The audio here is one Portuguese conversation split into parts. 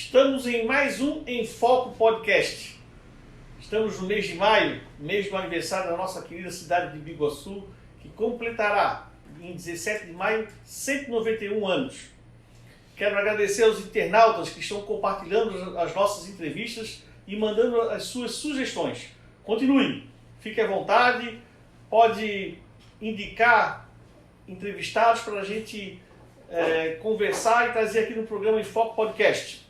Estamos em mais um Em Foco Podcast. Estamos no mês de maio, mês do aniversário da nossa querida cidade de Biguaçu, que completará em 17 de maio 191 anos. Quero agradecer aos internautas que estão compartilhando as nossas entrevistas e mandando as suas sugestões. Continue, fique à vontade, pode indicar entrevistados para a gente conversar e trazer aqui no programa Em Foco Podcast.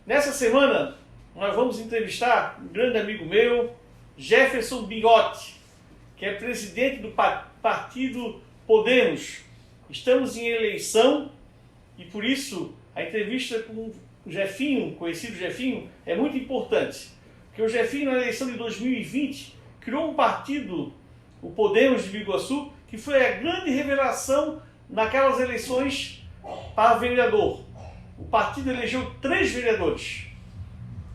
Nessa semana, nós vamos entrevistar um grande amigo meu, Jefferson Bigotti, que é presidente do partido Podemos. Estamos em eleição e por isso a entrevista com o Jefinho, conhecido Jefinho, é muito importante. Porque o Jefinho, na eleição de 2020, criou um partido, o Podemos de Biguaçu, que foi a grande revelação naquelas eleições para vereador. O partido elegeu 3 vereadores.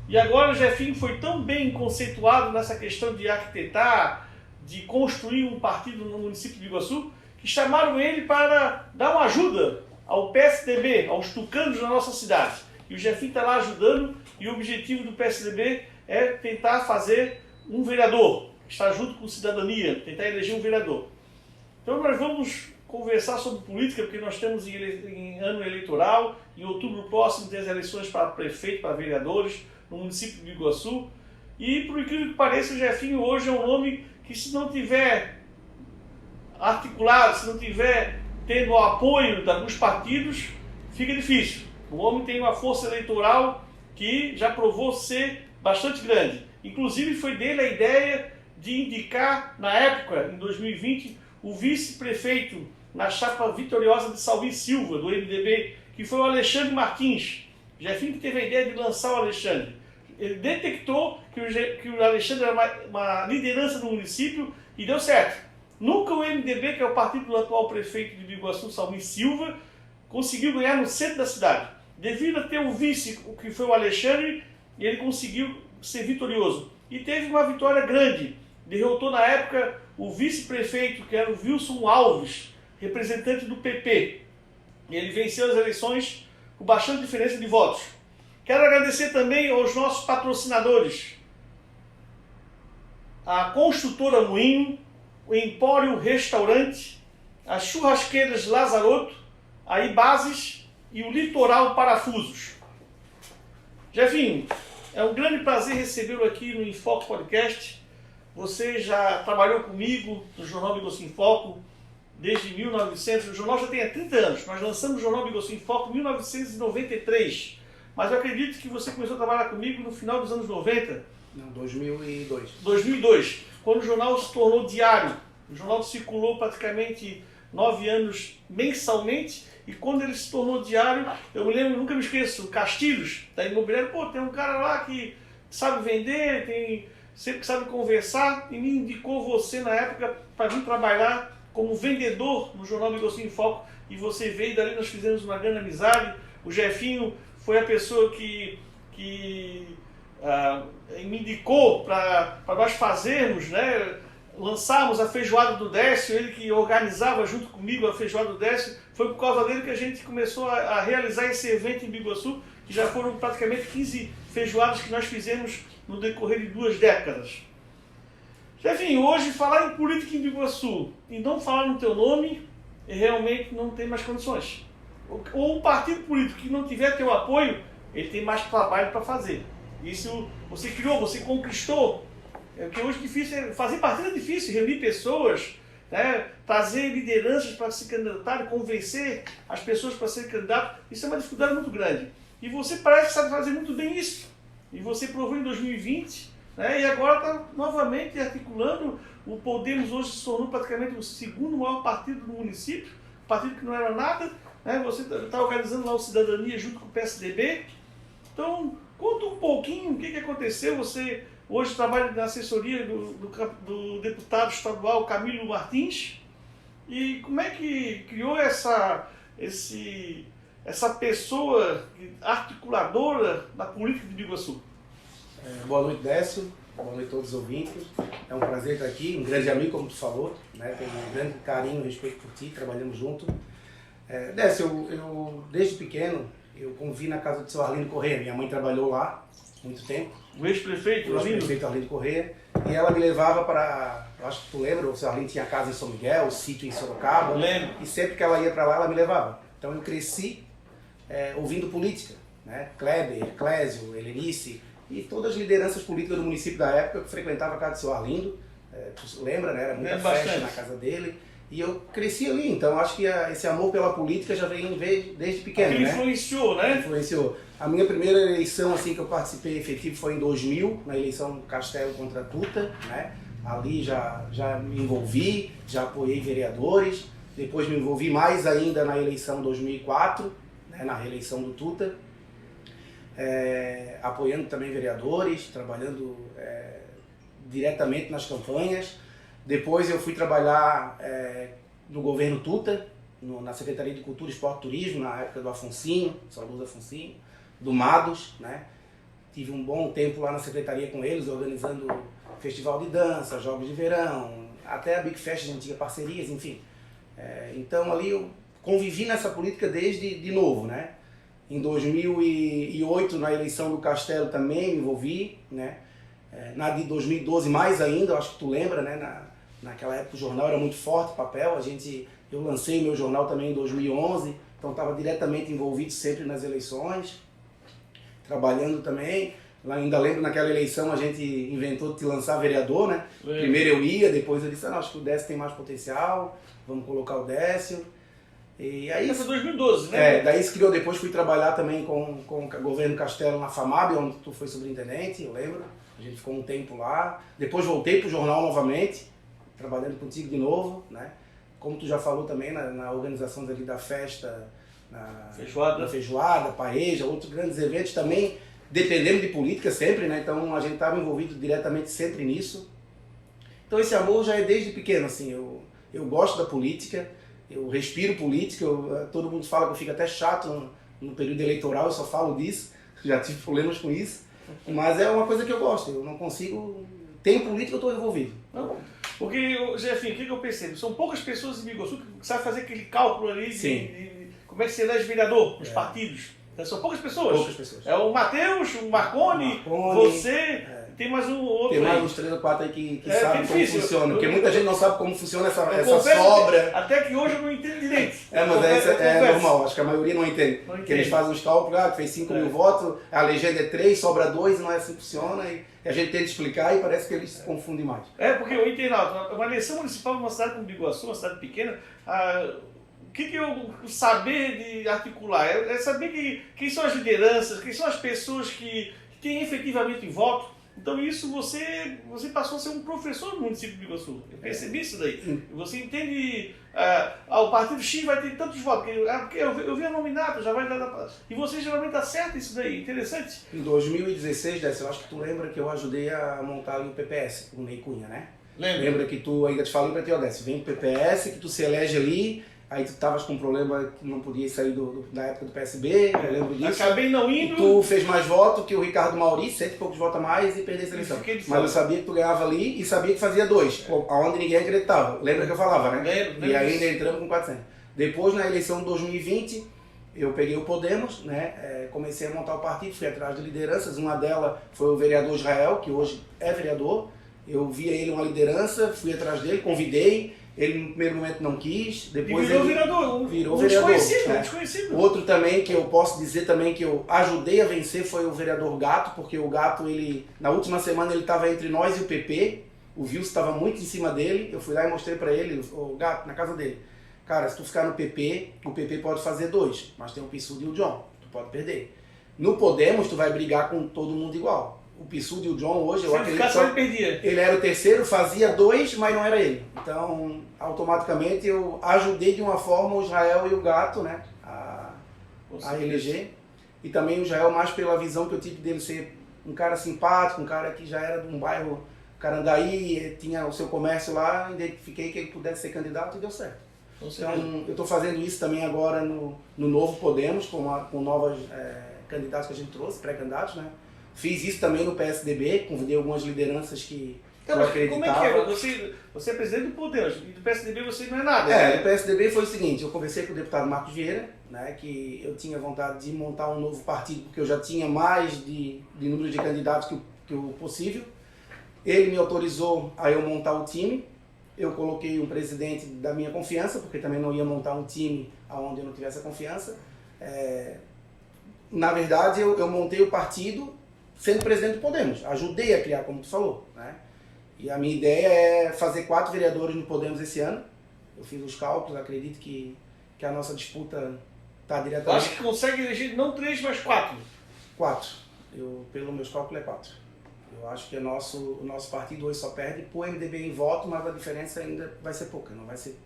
E agora o Jefinho foi tão bem conceituado nessa questão de arquitetar, de construir um partido no município de Biguaçu, que chamaram ele para dar uma ajuda ao PSDB, aos tucanos da nossa cidade. E o Jefinho está lá ajudando, e o objetivo do PSDB é tentar fazer um vereador, estar junto com Cidadania, tentar eleger um vereador. Então nós vamos conversar sobre política, porque nós estamos em ano eleitoral, em outubro próximo tem as eleições para prefeito, para vereadores, no município de Biguaçu. E por incrível que pareça, o Jefinho hoje é um nome que, se não tiver articulado, se não tiver tendo o apoio de alguns partidos, fica difícil. O homem tem uma força eleitoral que já provou ser bastante grande. Inclusive foi dele a ideia de indicar, na época, em 2020, o vice-prefeito na chapa vitoriosa de Salvi Silva, do MDB, que foi o Alexandre Martins. Jefinho que teve a ideia de lançar o Alexandre. Ele detectou que o Alexandre era uma liderança no município e deu certo. Nunca o MDB, que é o partido do atual prefeito de Biguaçu, Salvi Silva, conseguiu ganhar no centro da cidade. Devido a ter um vice, que foi o Alexandre, ele conseguiu ser vitorioso. E teve uma vitória grande. Derrotou na época o vice-prefeito, que era o Wilson Alves, representante do PP. E ele venceu as eleições com bastante diferença de votos. Quero agradecer também aos nossos patrocinadores. A Construtora Moinho, o Empório Restaurante, as Churrasqueiras Lazaroto, a Ibases e o Litoral Parafusos. Jefinho, é um grande prazer recebê-lo aqui no Enfoque Podcast. Você já trabalhou comigo no Jornal Biguaçu em Foco desde 1900. O jornal já tem há 30 anos. Nós lançamos o Jornal Biguaçu em Foco em 1993. Mas eu acredito que você começou a trabalhar comigo no final dos anos 90. Não, 2002. 2002, quando o jornal se tornou diário. O jornal circulou praticamente 9 anos mensalmente. E quando ele se tornou diário, eu me lembro, nunca me esqueço, Castilhos, da imobiliária. Pô, tem um cara lá que sabe vender, sempre sabe conversar, e me indicou você na época para vir trabalhar como vendedor no Jornal Biguaçu em Foco, e você veio, dali nós fizemos uma grande amizade. O Jefinho foi a pessoa que me indicou para nós fazermos, né, lançarmos a Feijoada do Décio, ele que organizava junto comigo a Feijoada do Décio. Foi por causa dele que a gente começou a realizar esse evento em Biguaçu, que já foram praticamente 15 feijoadas que nós fizemos no decorrer de 2 décadas. Jefinho, hoje falar em política em Biguaçu e não falar no teu nome, realmente não tem mais condições. Ou um partido político que não tiver teu apoio, ele tem mais trabalho para fazer. Isso você criou, você conquistou. É que hoje é difícil, fazer partido é difícil, reunir pessoas, né, trazer lideranças para se candidatar, convencer as pessoas para ser candidato. Isso é uma dificuldade muito grande. E você parece que sabe fazer muito bem isso. E você provou em 2020, né, e agora está novamente articulando. O Podemos hoje se tornou praticamente o segundo maior partido do município, partido que não era nada, né, você está organizando lá o Cidadania junto com o PSDB. Então, conta um pouquinho o que aconteceu. Você hoje trabalha na assessoria do deputado estadual Camilo Martins. E como é que criou essa pessoa articuladora da política de Biguaçu? Boa noite, Décio. Boa noite a todos os ouvintes. É um prazer estar aqui. Um grande amigo, como tu falou, né? Tenho um grande carinho e respeito por ti. Trabalhamos juntos. Décio, eu desde pequeno eu convivi na casa do seu Arlindo Corrêa. Minha mãe trabalhou lá muito tempo. O ex-prefeito, Arlindo? O ex-prefeito Arlindo Corrêa. E ela me levava para, eu acho que tu lembra, o seu Arlindo tinha casa em São Miguel, o sítio em Sorocaba. Eu lembro. E sempre que ela ia para lá, ela me levava. Então eu cresci ouvindo política, né? Kleber, Clésio, Helenice e todas as lideranças políticas do município da época. Eu frequentava a casa do seu Arlindo, tu lembra, né? Era muita festa na casa dele. E eu cresci ali, então acho que esse amor pela política já vem desde pequeno, Aquilo né? influenciou, né? Influenciou. A minha primeira eleição assim que eu participei efetivo foi em 2000, na eleição Castelo contra Tuta, né? Ali já me envolvi, já apoiei vereadores, depois me envolvi mais ainda na eleição 2004, né? Na reeleição do Tuta, apoiando também vereadores, trabalhando diretamente nas campanhas. Depois eu fui trabalhar no governo Tuta, na Secretaria de Cultura, Esporte e Turismo, na época do Afonsinho, saudoso Afonsinho, do Mados, né? Tive um bom tempo lá na secretaria com eles, organizando festival de dança, jogos de verão, até a Big Fest a gente tinha parcerias, enfim. Então ali eu convivi nessa política desde de novo, né? Em 2008, na eleição do Castelo também me envolvi, né? Na de 2012 mais ainda, eu acho que tu lembra, né? Naquela época o jornal era muito forte, papel, eu lancei meu jornal também em 2011, então estava diretamente envolvido sempre nas eleições, trabalhando também. Ainda lembro naquela eleição a gente inventou de te lançar vereador, né? Primeiro eu ia, depois eu disse, não, acho que o Décio tem mais potencial, vamos colocar o Décio. E aí, isso foi 2012, né? Daí se criou, depois fui trabalhar também com o governo Castelo na FAMAB, onde tu foi superintendente, eu lembro. A gente ficou um tempo lá, depois voltei para o jornal novamente, trabalhando contigo de novo, né? Como tu já falou também na organização ali da festa, na feijoada, paeja, outros grandes eventos também, dependendo de política sempre, né? Então a gente estava envolvido diretamente sempre nisso. Então esse amor já é desde pequeno, assim, eu gosto da política, eu respiro política, todo mundo fala que eu fico até chato no período eleitoral, eu só falo disso, já tive problemas com isso. Mas é uma coisa que eu gosto, eu não consigo... Tem política, eu estou envolvido. Não, porque, Jefinho, o que eu percebo? São poucas pessoas em Biguaçu que sabem fazer aquele cálculo ali de como é que se elege vereador nos partidos. Então, são poucas pessoas. Poucas pessoas. É o Matheus, o Marconi, você, tem mais um outro. Tem mais aí. uns 3 ou 4 aí que sabem como difícil. funciona, porque muita gente não sabe como funciona essa confesso sobra. Até que hoje eu não entendo direito. Mas é normal, acho que a maioria não entende. Porque eles fazem uns cálculos, que fez 5 mil votos, a legenda é 3, sobra 2, não é assim que funciona. E a gente tenta explicar e parece que eles se confundem mais. Porque o internauta, uma eleição municipal numa cidade como Biguaçu, uma cidade pequena, o que eu saber de articular? É saber quem são as lideranças, quem são as pessoas que têm efetivamente voto. Então isso você passou a ser um professor no município de Biguaçu. Eu percebi isso daí. Você entende, o partido X vai ter tantos votos, porque eu vi a nominato, já vai dar... E você geralmente acerta isso daí, interessante. Em 2016, Décio, eu acho que tu lembra que eu ajudei a montar ali o PPS, o Ney Cunha, né? Lembra que tu ainda te falei pra ti, ó, Décio, vem pro PPS, que tu se elege ali. Aí tu estavas com um problema que não podia sair da época do PSB, eu lembro disso. Acabei não indo. E tu fez mais votos que o Ricardo Mauri, 100 e poucos votos a mais e perdeu a eleição. Mas eu sabia que tu ganhava ali e sabia que fazia 2, aonde ninguém acreditava. Lembra que eu falava, né? Lembro. E ainda entramos com 400. Depois, na eleição de 2020, eu peguei o Podemos, né? Comecei a montar o partido, fui atrás de lideranças. Uma delas foi o vereador Israel, que hoje é vereador. Eu via ele uma liderança, fui atrás dele, convidei. Ele no primeiro momento não quis, depois virou ele vereador. Virou vereador. Desconhecido. Outro também que eu posso dizer também que eu ajudei a vencer foi o vereador Gato, porque o Gato, na última semana ele estava entre nós e o PP, o Wilson estava muito em cima dele, eu fui lá e mostrei para ele, o Gato, na casa dele. Cara, se tu ficar no PP, o PP pode fazer 2, mas tem o Pissudo e o John, tu pode perder. No Podemos, tu vai brigar com todo mundo igual. O Pissudo e o John hoje, eu acredito que ele perdia. Ele era o terceiro, fazia 2, mas não era ele. Então, automaticamente, eu ajudei de uma forma o Israel e o Gato, né, a eleger. E também o Israel mais pela visão que eu tive dele ser um cara simpático, um cara que já era de um bairro Carandaí, tinha o seu comércio lá, identifiquei que ele pudesse ser candidato e deu certo. Então, eu estou fazendo isso também agora no novo Podemos, com novos candidatos que a gente trouxe, pré-candidatos, né? Fiz isso também no PSDB, convidei algumas lideranças que Então, mas como é que é? Você é presidente do Podemos e do PSDB você não é nada. Né? Do PSDB foi o seguinte, eu conversei com o deputado Marcos Vieira, né, que eu tinha vontade de montar um novo partido, porque eu já tinha mais de número de candidatos que o possível. Ele me autorizou a eu montar o time. Eu coloquei um presidente da minha confiança, porque também não ia montar um time onde eu não tivesse a confiança. Na verdade, eu montei o partido sendo presidente do Podemos. Ajudei a criar, como tu falou. Né? E a minha ideia é fazer 4 vereadores no Podemos esse ano. Eu fiz os cálculos, acredito que a nossa disputa está diretamente... Eu acho que consegue eleger não 3, mas 4. 4. Pelo meus cálculos é 4. Eu acho que o nosso partido hoje só perde por MDB em voto, mas a diferença ainda vai ser pouca. Não vai ser,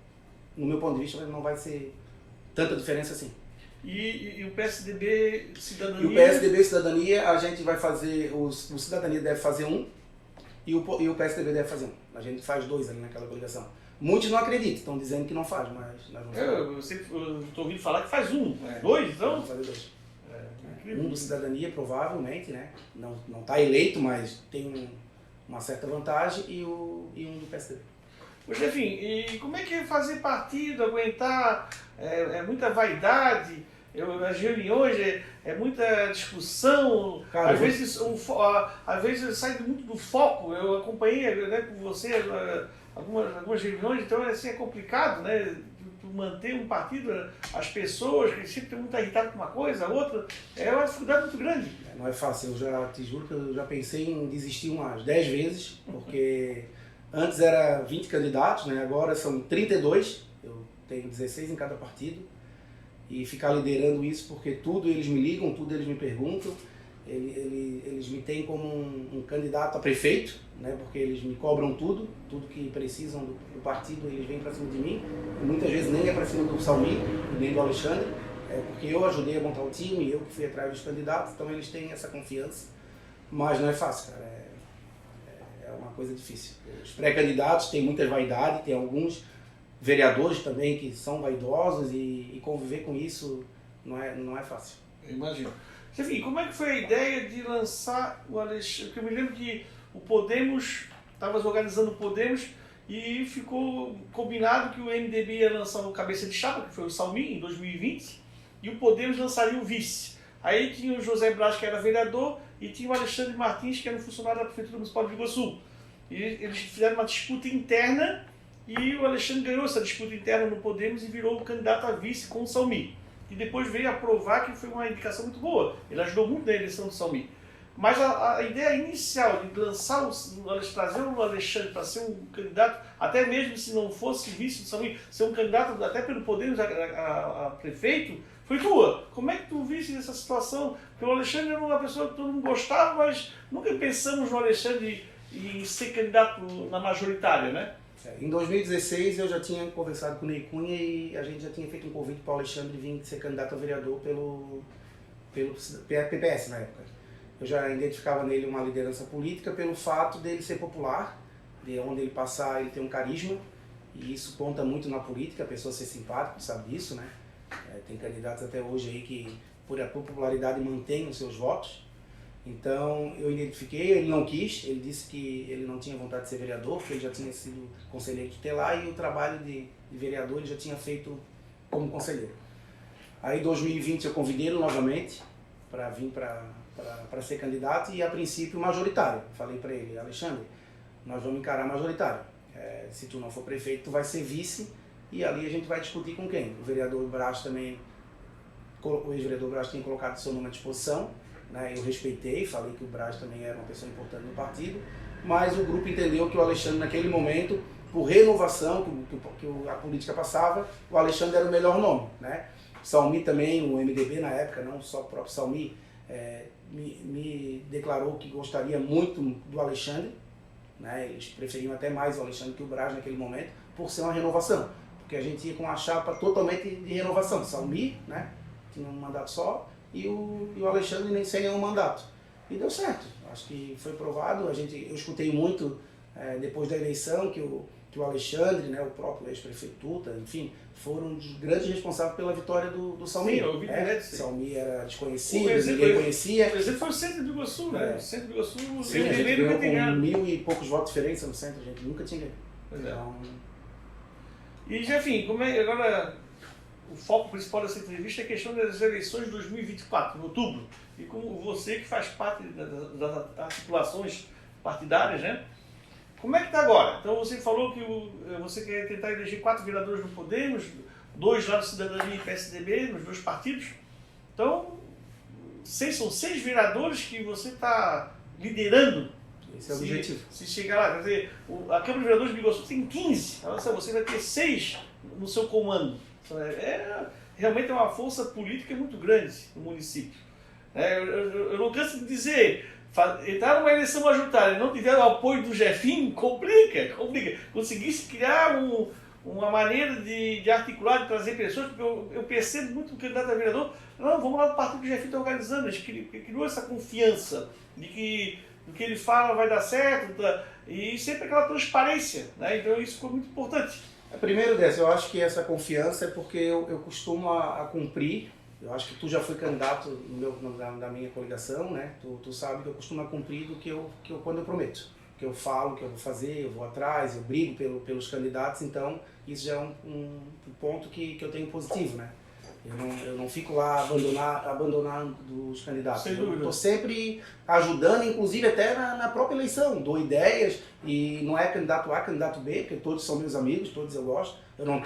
no meu ponto de vista, não vai ser tanta diferença assim. E o PSDB Cidadania? E o PSDB Cidadania, a gente vai fazer, o Cidadania deve fazer um e o PSDB deve fazer um. A gente faz 2 ali naquela coligação. Muitos não acreditam, estão dizendo que não faz, mas nós vamos fazer. Eu estou ouvindo falar que faz 2, então? Vamos fazer 2. Um do Cidadania, provavelmente, né? Não está eleito, mas tem uma certa vantagem, e um do PSDB. Poxa, enfim, e como é que é fazer partido, aguentar muita vaidade, as reuniões, muita discussão, cara, às vezes sai muito do foco. Eu acompanhei, né, com você algumas reuniões, então assim, é complicado, né? Manter um partido, as pessoas que sempre estão muito irritadas com uma coisa, a outra, é uma dificuldade muito grande. Não é fácil, eu já te juro que eu já pensei em desistir umas 10 vezes, porque antes era 20 candidatos, né? Agora são 32, eu tenho 16 em cada partido, e ficar liderando isso porque tudo eles me ligam, tudo eles me perguntam, eles me têm como um candidato a prefeito, né, porque eles me cobram tudo que precisam do partido, eles vêm para cima de mim, e muitas vezes nem é para cima do Salmi, nem do Alexandre, porque eu ajudei a montar o time, eu que fui atrás dos candidatos, então eles têm essa confiança, mas não é fácil, cara, é uma coisa difícil. Os pré-candidatos têm muita vaidade, tem alguns vereadores também que são vaidosos, e conviver com isso não é fácil. Eu imagino. Enfim, como é que foi a ideia de lançar o Alexandre? Porque eu me lembro que o Podemos, estavas organizando o Podemos e ficou combinado que o MDB ia lançar o cabeça de chapa, que foi o Salmi, em 2020, e o Podemos lançaria o vice. Aí tinha o José Braz, que era vereador, e tinha o Alexandre Martins, que era um funcionário da Prefeitura Municipal de Biguaçu. E eles fizeram uma disputa interna, e o Alexandre ganhou essa disputa interna no Podemos e virou o candidato a vice com o Salmi. E depois veio a provar que foi uma indicação muito boa. Ele ajudou muito na eleição do Salmi. Mas a ideia inicial de lançar trazer o Alexandre para ser um candidato, até mesmo se não fosse vice do Salmi, ser um candidato até pelo Podemos a prefeito, foi tua. Como é que tu viste essa situação? Porque o Alexandre era uma pessoa que todo mundo gostava, mas nunca pensamos no Alexandre em ser candidato na majoritária, né? Em 2016 eu já tinha conversado com o Ney Cunha e a gente já tinha feito um convite para o Alexandre vir ser candidato a vereador pelo PPS na época. Eu já identificava nele uma liderança política pelo fato dele ser popular, de onde ele passar ele tem um carisma, e isso conta muito na política, a pessoa ser simpática, sabe disso, né? Tem candidatos até hoje aí que por a popularidade mantêm os seus votos. Então eu identifiquei, ele não quis, ele disse que ele não tinha vontade de ser vereador, porque ele já tinha sido conselheiro tutelar e o trabalho de vereador ele já tinha feito como conselheiro. Aí em 2020 eu convidei ele novamente para vir para ser candidato e a princípio majoritário. Falei para ele, Alexandre, nós vamos encarar majoritário. Se tu não for prefeito, tu vai ser vice e ali a gente vai discutir com quem? O vereador Braz também, o ex-vereador Braz tinha colocado seu nome à disposição. Eu respeitei, falei que o Braz também era uma pessoa importante no partido, mas o grupo entendeu que o Alexandre, naquele momento, por renovação que a política passava, o Alexandre era o melhor nome. Né? Salmi também, o MDB na época, não só o próprio Salmi, me declarou que gostaria muito do Alexandre, né? Eles preferiam até mais o Alexandre que o Braz naquele momento, por ser uma renovação, porque a gente ia com uma chapa totalmente de renovação. Salmi, né? Tinha um mandato só, e o Alexandre nem sem nenhum mandato. E deu certo, acho que foi provado. Eu escutei muito depois da eleição que que o Alexandre, né, o próprio ex-prefeito Tuta, enfim, foram os grandes responsáveis pela vitória do Salmi. Sim, eu ouvi direto. Salmi era desconhecido, ninguém conhecia. Por exemplo, foi o centro de Biguaçu, né? O centro de Biguaçu, sim, a gente ganhou com 1000 e poucos votos de diferença no centro, a gente nunca tinha ganho. Então... E, Jefinho, como é agora o foco principal dessa entrevista é a questão das eleições de 2024, em outubro. E como você que faz parte das articulações partidárias, né? Como é que está agora? Então você falou que você quer tentar eleger 4 vereadores no Podemos, 2 lá do Cidadania e PSDB, nos 2 partidos. Então, são 6 vereadores que você está liderando. Esse é o objetivo. Se chegar lá, quer dizer, a Câmara de Vereadores de Biguaçu tem 15, então você vai ter 6 no seu comando. Realmente é uma força política muito grande no município. Eu não canso de dizer, entrar numa eleição majoritária e não tiver o apoio do Jefinho, complica. Conseguisse criar uma maneira de articular, de trazer pessoas, porque eu percebo muito o candidato a vereador, não, vamos lá no partido que o Jefinho está organizando, a gente criou essa confiança de que o que ele fala vai dar certo, e sempre aquela transparência, né? Então isso ficou muito importante. Primeiro, Décio, eu acho que essa confiança é porque eu costumo a cumprir. Eu acho que tu já foi candidato na minha coligação, né? Tu sabe que eu costumo a cumprir do quando eu prometo. Que eu falo, que eu vou fazer, eu vou atrás, eu brigo pelos candidatos, então isso já é um ponto que eu tenho positivo, né? Eu não fico lá abandonando os candidatos. Eu estou sempre ajudando, inclusive até na própria eleição. Dou ideias e não é candidato A, candidato B, porque todos são meus amigos, todos eu gosto. Eu não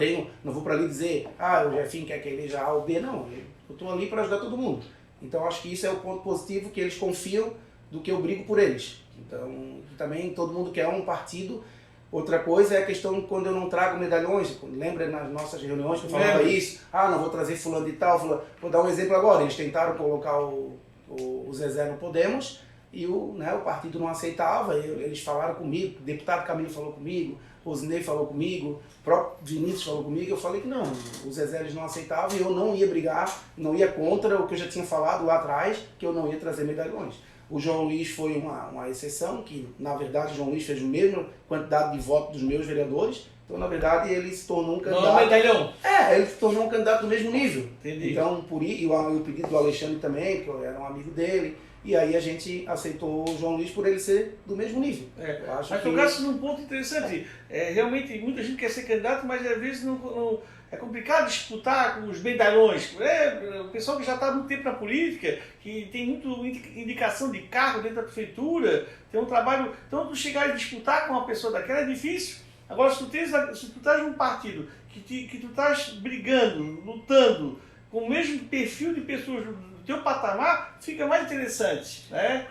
vou para ali dizer, o Jefinho quer que eleja A ou B, não. Eu estou ali para ajudar todo mundo. Então acho que isso é o ponto positivo, que eles confiam do que eu brigo por eles. Então também todo mundo quer um partido. Outra coisa é a questão quando eu não trago medalhões. Lembra nas nossas reuniões que eu falava isso? Não vou trazer fulano de tal. Vou dar um exemplo agora. Eles tentaram colocar o Zezé no Podemos e o partido não aceitava. Eles falaram comigo, o deputado Camilo falou comigo, o Rosinei falou comigo, o próprio Vinícius falou comigo. Eu falei que não, o Zezé eles não aceitavam e eu não ia brigar, não ia contra o que eu já tinha falado lá atrás, que eu não ia trazer medalhões. O João Luiz foi uma exceção, que na verdade o João Luiz fez a mesma quantidade de votos dos meus vereadores, então na verdade ele se tornou um candidato... Não é medalhão. Ele se tornou um candidato do mesmo nível. Entendi. Então, e o pedido do Alexandre também, que eu era um amigo dele, e aí a gente aceitou o João Luiz por ele ser do mesmo nível. Mas tocasse num ponto interessante. Realmente muita gente quer ser candidato, mas às vezes não é complicado disputar com os medalhões. O pessoal que já está há muito tempo na política, que tem muita indicação de cargo dentro da prefeitura, tem um trabalho... Então, tu chegar e disputar com uma pessoa daquela é difícil. Agora, se tu estás num partido que tu estás brigando, lutando, com o mesmo perfil de pessoas do teu patamar, fica mais interessante, né?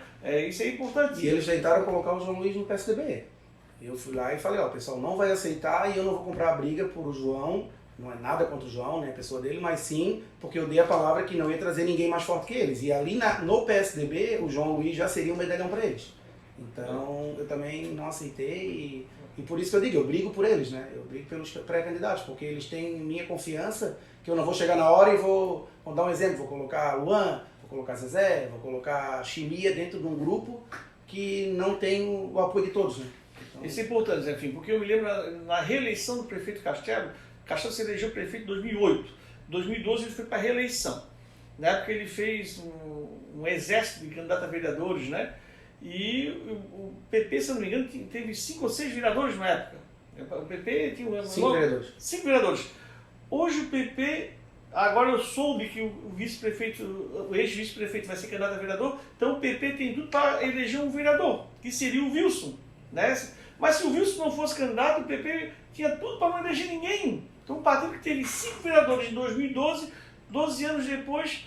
Isso é importante. E eles tentaram colocar o João Luiz no PSDB. Eu fui lá e falei, o pessoal não vai aceitar e eu não vou comprar a briga por o João. Não é nada contra o João, né, a pessoa dele, mas sim porque eu dei a palavra que não ia trazer ninguém mais forte que eles. E ali no PSDB, o João Luiz já seria um medalhão para eles. Então eu também não aceitei e por isso que eu digo, eu brigo por eles, né? Eu brigo pelos pré-candidatos, porque eles têm minha confiança que eu não vou chegar na hora e vou dar um exemplo, vou colocar Luan, vou colocar Zezé, vou colocar Chimia dentro de um grupo que não tem o apoio de todos, né? Então... Isso é importante, Zé Fim, porque eu me lembro na reeleição do prefeito Castelo se elegeu prefeito em 2008. Em 2012 ele foi para a reeleição. Na época ele fez um exército de candidatos a vereadores, né? E o PP, se não me engano, teve 5 ou 6 vereadores na época. O PP tinha 5 vereadores. 5 vereadores. Hoje o PP, agora eu soube que o ex-vice-prefeito vai ser candidato a vereador, então o PP tem tudo para eleger um vereador, que seria o Wilson, né? Mas se o Wilson não fosse candidato, o PP tinha tudo para não eleger ninguém. Então um partido que teve 5 vereadores em 2012, 12 anos depois,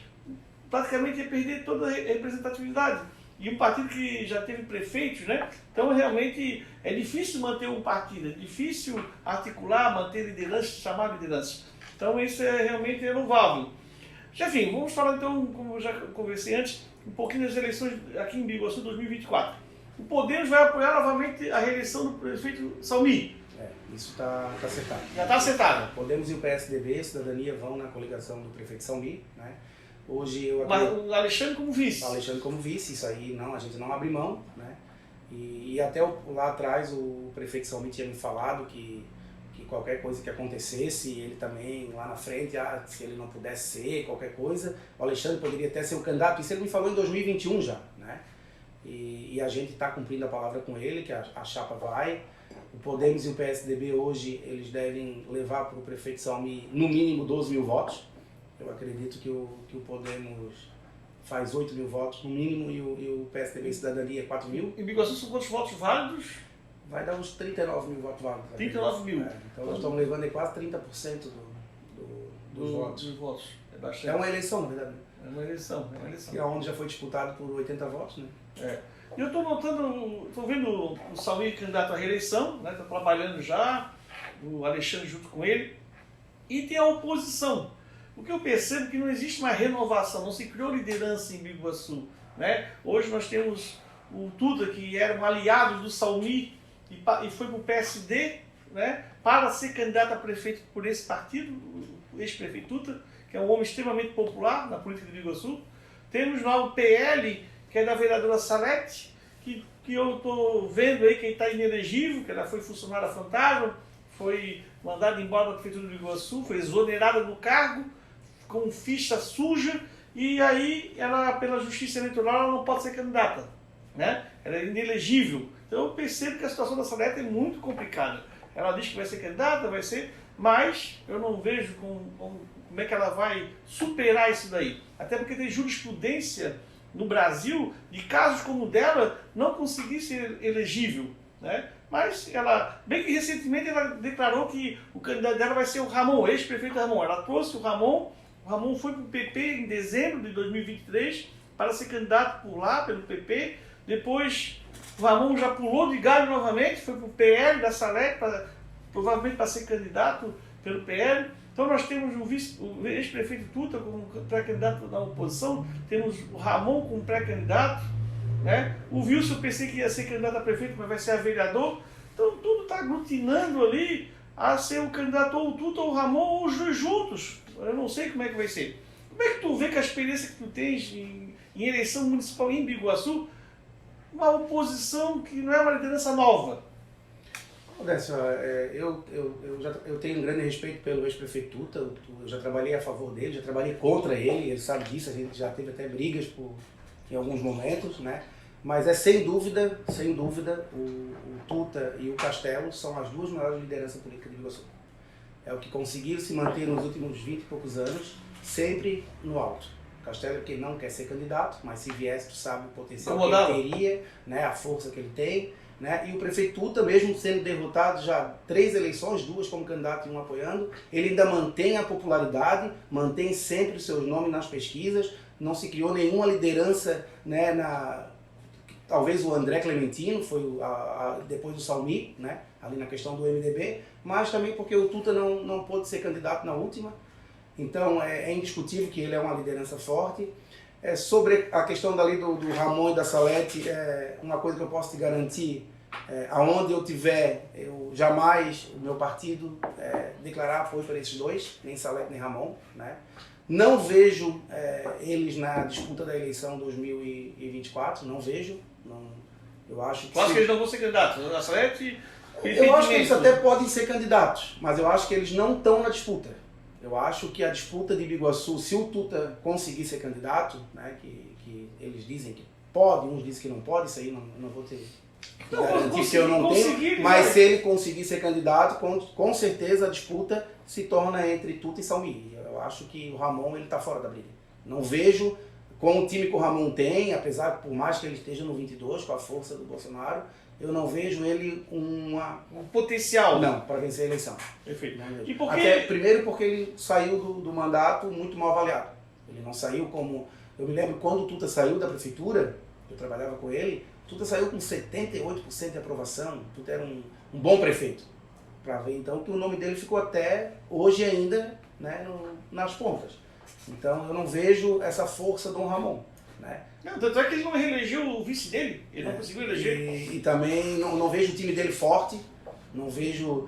praticamente ia perder toda a representatividade. E um partido que já teve prefeitos, né? Então realmente é difícil manter um partido, é difícil articular, manter liderança, chamar liderança. Então isso é realmente louvável. Jefinho, vamos falar então, como eu já conversei antes, um pouquinho das eleições aqui em Biguaçu 2024. O Podemos vai apoiar novamente a reeleição do prefeito Salmi. Isso está acertado. Já está acertado. Podemos e o PSDB, Cidadania, vão na coligação do prefeito Salmi, né? Hoje Mas o Alexandre como vice. O Alexandre como vice, isso aí não, a gente não abre mão, né? E até lá atrás o prefeito Salmi tinha me falado que qualquer coisa que acontecesse, ele também lá na frente, se ele não pudesse ser, qualquer coisa, o Alexandre poderia até ser o candidato. Isso ele me falou em 2021 já, né? E a gente está cumprindo a palavra com ele, que a chapa vai. O Podemos e o PSDB hoje, eles devem levar para o prefeito Salmi no mínimo 12 mil votos. Eu acredito que o Podemos faz 8 mil votos no mínimo e o PSDB e Cidadania 4 mil. Em Biguaçu são quantos votos válidos? Vai dar uns 39 mil votos válidos. 39 mil. Então nós estamos levando aí quase 30% dos votos. Dos votos. É bastante. É uma eleição, na verdade. É uma eleição. E onde já foi disputado por 80 votos, né? Eu estou notando, estou vendo o Salmi candidato à reeleição, né? Está trabalhando já, o Alexandre junto com ele, e tem a oposição. O que eu percebo é que não existe uma renovação, não se criou liderança em Biguaçu, né? Hoje nós temos o Tuta, que era um aliado do Salmi e foi para o PSD, né? Para ser candidato a prefeito por esse partido, o ex-prefeito Tuta, que é um homem extremamente popular na política de Biguaçu. Temos lá o PL, que é da vereadora Salete, que eu estou vendo aí que ele está inelegível, que ela foi funcionária fantasma, foi mandada embora da prefeitura de Biguaçu, foi exonerada do cargo, com ficha suja, e aí ela, pela justiça eleitoral, ela não pode ser candidata, né? Ela é inelegível. Então eu percebo que a situação da Salete é muito complicada. Ela diz que vai ser candidata, vai ser, mas eu não vejo como é que ela vai superar isso daí. Até porque tem jurisprudência no Brasil de casos como o dela não conseguir ser elegível, né? Mas ela, bem que recentemente ela declarou que o candidato dela vai ser o Ramon, o ex-prefeito Ramon. Ela trouxe o Ramon foi para o PP em dezembro de 2023 para ser candidato por lá, pelo PP. Depois o Ramon já pulou de galho novamente, foi para o PL da Salete, provavelmente para ser candidato pelo PL. Então nós temos o ex-prefeito Tuta como pré-candidato da oposição, temos o Ramon como pré-candidato, né? O Wilson eu pensei que ia ser candidato a prefeito, mas vai ser a vereador. Então tudo está aglutinando ali a ser o candidato ou o Tuta ou o Ramon ou os dois juntos. Eu não sei como é que vai ser. Como é que tu vê que a experiência que tu tens em eleição municipal em Biguaçu, uma oposição que não é uma liderança nova? Décio, eu tenho um grande respeito pelo ex-prefeito Tuta, eu já trabalhei a favor dele, já trabalhei contra ele sabe disso, a gente já teve até brigas em alguns momentos, né? Mas sem dúvida, o Tuta e o Castelo são as duas maiores lideranças políticas de Biguaçu. É o que conseguiram se manter nos últimos 20 e poucos anos, sempre no alto. O Castelo é que não quer ser candidato, mas se viesse, tu sabe o potencial que ele teria, né? A força que ele tem. Né? E o prefeito Tuta, mesmo sendo derrotado já 3 eleições, 2 como candidato e 1 apoiando, ele ainda mantém a popularidade, mantém sempre os seus nomes nas pesquisas, não se criou nenhuma liderança, né, talvez o André Clementino, foi depois do Salmi, né, ali na questão do MDB, mas também porque o Tuta não pôde ser candidato na última, então é indiscutível que ele é uma liderança forte. Sobre a questão dali do Ramon e da Salete, uma coisa que eu posso te garantir, aonde eu tiver, eu jamais, o meu partido, declarar apoio para esses dois, nem Salete nem Ramon, né? Não vejo eles na disputa da eleição 2024, não vejo. Eu acho que eles não vão ser candidatos, a Salete... Eu acho que eles até podem ser candidatos, mas eu acho que eles não estão na disputa. Eu acho que a disputa de Biguaçu, se o Tuta conseguir ser candidato, né, que eles dizem que pode, uns dizem que não pode, isso aí não vou ter garantir que eu não tenho, mas se ele conseguir ser candidato, com certeza a disputa se torna entre Tuta e Salmi. Eu acho que o Ramon está fora da briga. Não vejo, com o time que o Ramon tem, apesar por mais que ele esteja no 22, com a força do Bolsonaro, eu não vejo ele um potencial. Não, para vencer a eleição. Perfeito. E por quê? Primeiro porque ele saiu do mandato muito mal avaliado. Ele não saiu como... Eu me lembro quando o Tuta saiu da prefeitura, eu trabalhava com ele, o Tuta saiu com 78% de aprovação. O Tuta era um bom prefeito. Para ver então que o nome dele ficou até hoje ainda, né, nas pontas. Então eu não vejo essa força do Ramon, né? Não, tanto é que ele não reelegeu o vice dele, ele não conseguiu eleger. E também não vejo o time dele forte, não vejo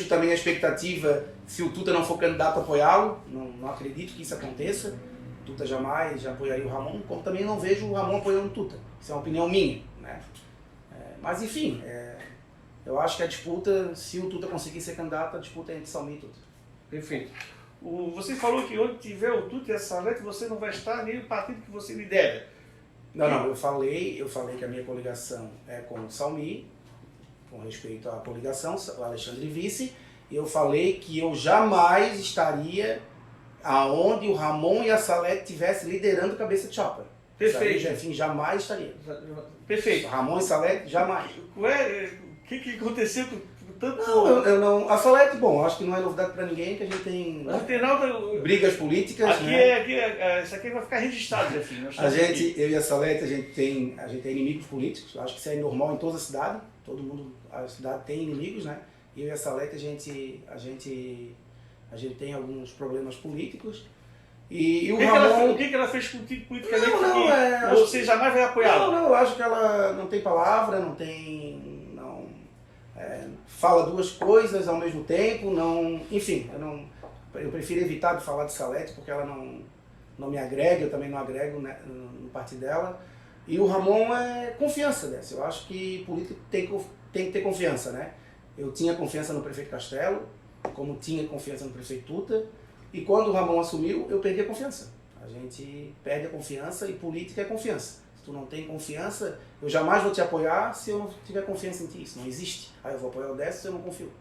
também a expectativa, se o Tuta não for candidato a apoiá-lo, não acredito que isso aconteça. O Tuta jamais já apoiaria o Ramon, como também não vejo o Ramon apoiando o Tuta. Isso é uma opinião minha, né? Mas enfim, eu acho que a disputa, se o Tuta conseguir ser candidato, a disputa é entre Salmi e Tuta. Perfeito. Você falou que onde tiver o Tuta e a Salete, você não vai estar nem o partido que você lidera. Não, eu falei que a minha coligação é com o Salmi, com respeito à coligação, o Alexandre Vice, e eu falei que eu jamais estaria aonde o Ramon e a Salete estivessem liderando cabeça de chapa. Perfeito. Enfim, jamais estaria. Perfeito. Ramon e Salete, jamais. O que aconteceu com tanto... Não, eu não. A Salete, bom, acho que não é novidade para ninguém que a gente tem brigas políticas. Aqui né? Isso aqui vai ficar registrado, Jefinho. Eu e a Salete, a gente tem inimigos políticos. Acho que isso é normal em toda a cidade. Todo mundo, a cidade tem inimigos, né? Eu e a Salete, a gente tem alguns problemas políticos. E o Ramon... O que ela fez contigo politicamente que você jamais vai apoiá-la? Não, eu acho que ela não tem palavra, fala duas coisas ao mesmo tempo, enfim, eu prefiro evitar de falar de Salete porque ela não me agrega, eu também não agrego, né, no partido dela. E o Ramon é confiança dessa. Eu acho que político tem que ter confiança, né? Eu tinha confiança no prefeito Castelo, como tinha confiança no prefeito Tuta, e quando o Ramon assumiu, eu perdi a confiança. A gente perde a confiança e política é confiança. Se tu não tem confiança, eu jamais vou te apoiar se eu não tiver confiança em ti. Isso não existe. Aí eu vou apoiar o Décio se eu não confio.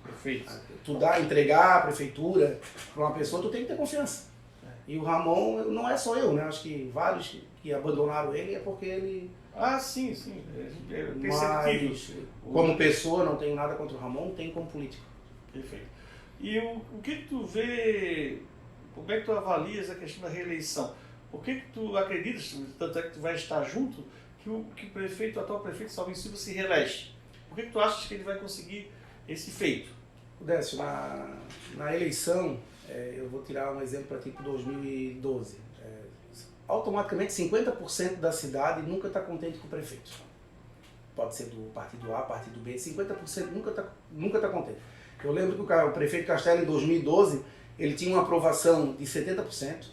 Perfeito. Tu entregar a prefeitura para uma pessoa, tu tem que ter confiança. E o Ramon, não é só eu, né? Acho que vários que abandonaram ele é porque ele... Ah, sim. Mas, como pessoa, não tenho nada contra o Ramon, tenho como político. Perfeito. E o que tu vê, como é que tu avalias a questão da reeleição? Por que tu acreditas, tanto é que tu vai estar junto, que o atual prefeito Salmi Silva se reelege? Por que tu achas que ele vai conseguir esse feito? Décio, na eleição, eu vou tirar um exemplo para ti para 2012. Automaticamente 50% da cidade nunca está contente com o prefeito. Pode ser do partido A, partido B, 50% nunca tá contente. Eu lembro que o prefeito Castelo, em 2012, ele tinha uma aprovação de 70%.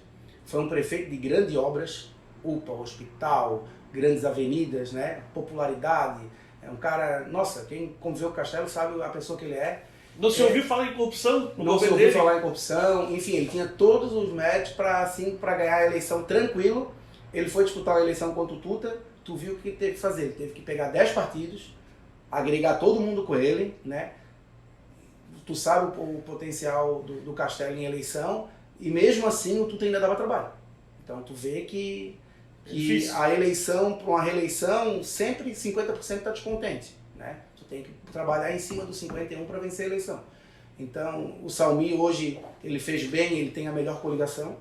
Foi um prefeito de grandes obras, UPA, hospital, grandes avenidas, né? Popularidade. É um cara, nossa, quem conviveu com o Castelo sabe a pessoa que ele é. Não se ouviu falar em corrupção? Não se ouviu falar em corrupção, enfim, ele tinha todos os méritos para ganhar a eleição tranquilo. Ele foi disputar a eleição contra o Tuta, tu viu o que ele teve que fazer? Ele teve que pegar 10 partidos, agregar todo mundo com ele, né? Tu sabe o potencial do Castelo em eleição, e mesmo assim o Tuta ainda dava trabalho. Então tu vê que a eleição, para uma reeleição, sempre 50% está descontente, né? Tu tem que trabalhar em cima do 51% para vencer a eleição. Então o Salmi hoje, ele fez bem, ele tem a melhor coligação.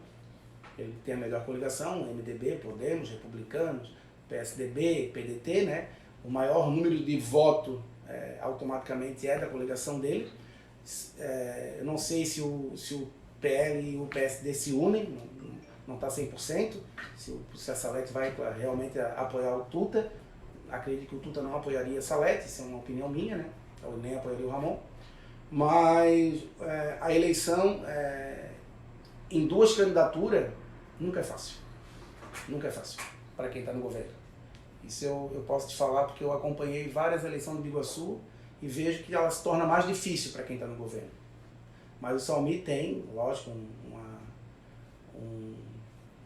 Ele tem a melhor coligação, MDB, Podemos, Republicanos, PSDB, PDT, né? O maior número de voto automaticamente é da coligação dele. Eu não sei se o PL e o PSD se unem, não está 100%, se a Salete vai realmente apoiar o Tuta. Acredito que o Tuta não apoiaria a Salete, isso é uma opinião minha, né? Ou nem apoiaria o Ramon. Mas a eleição em duas candidaturas nunca é fácil. Nunca é fácil para quem está no governo. Isso eu posso te falar porque eu acompanhei várias eleições do Biguaçu e vejo que ela se torna mais difícil para quem está no governo. Mas o Salmi tem, lógico,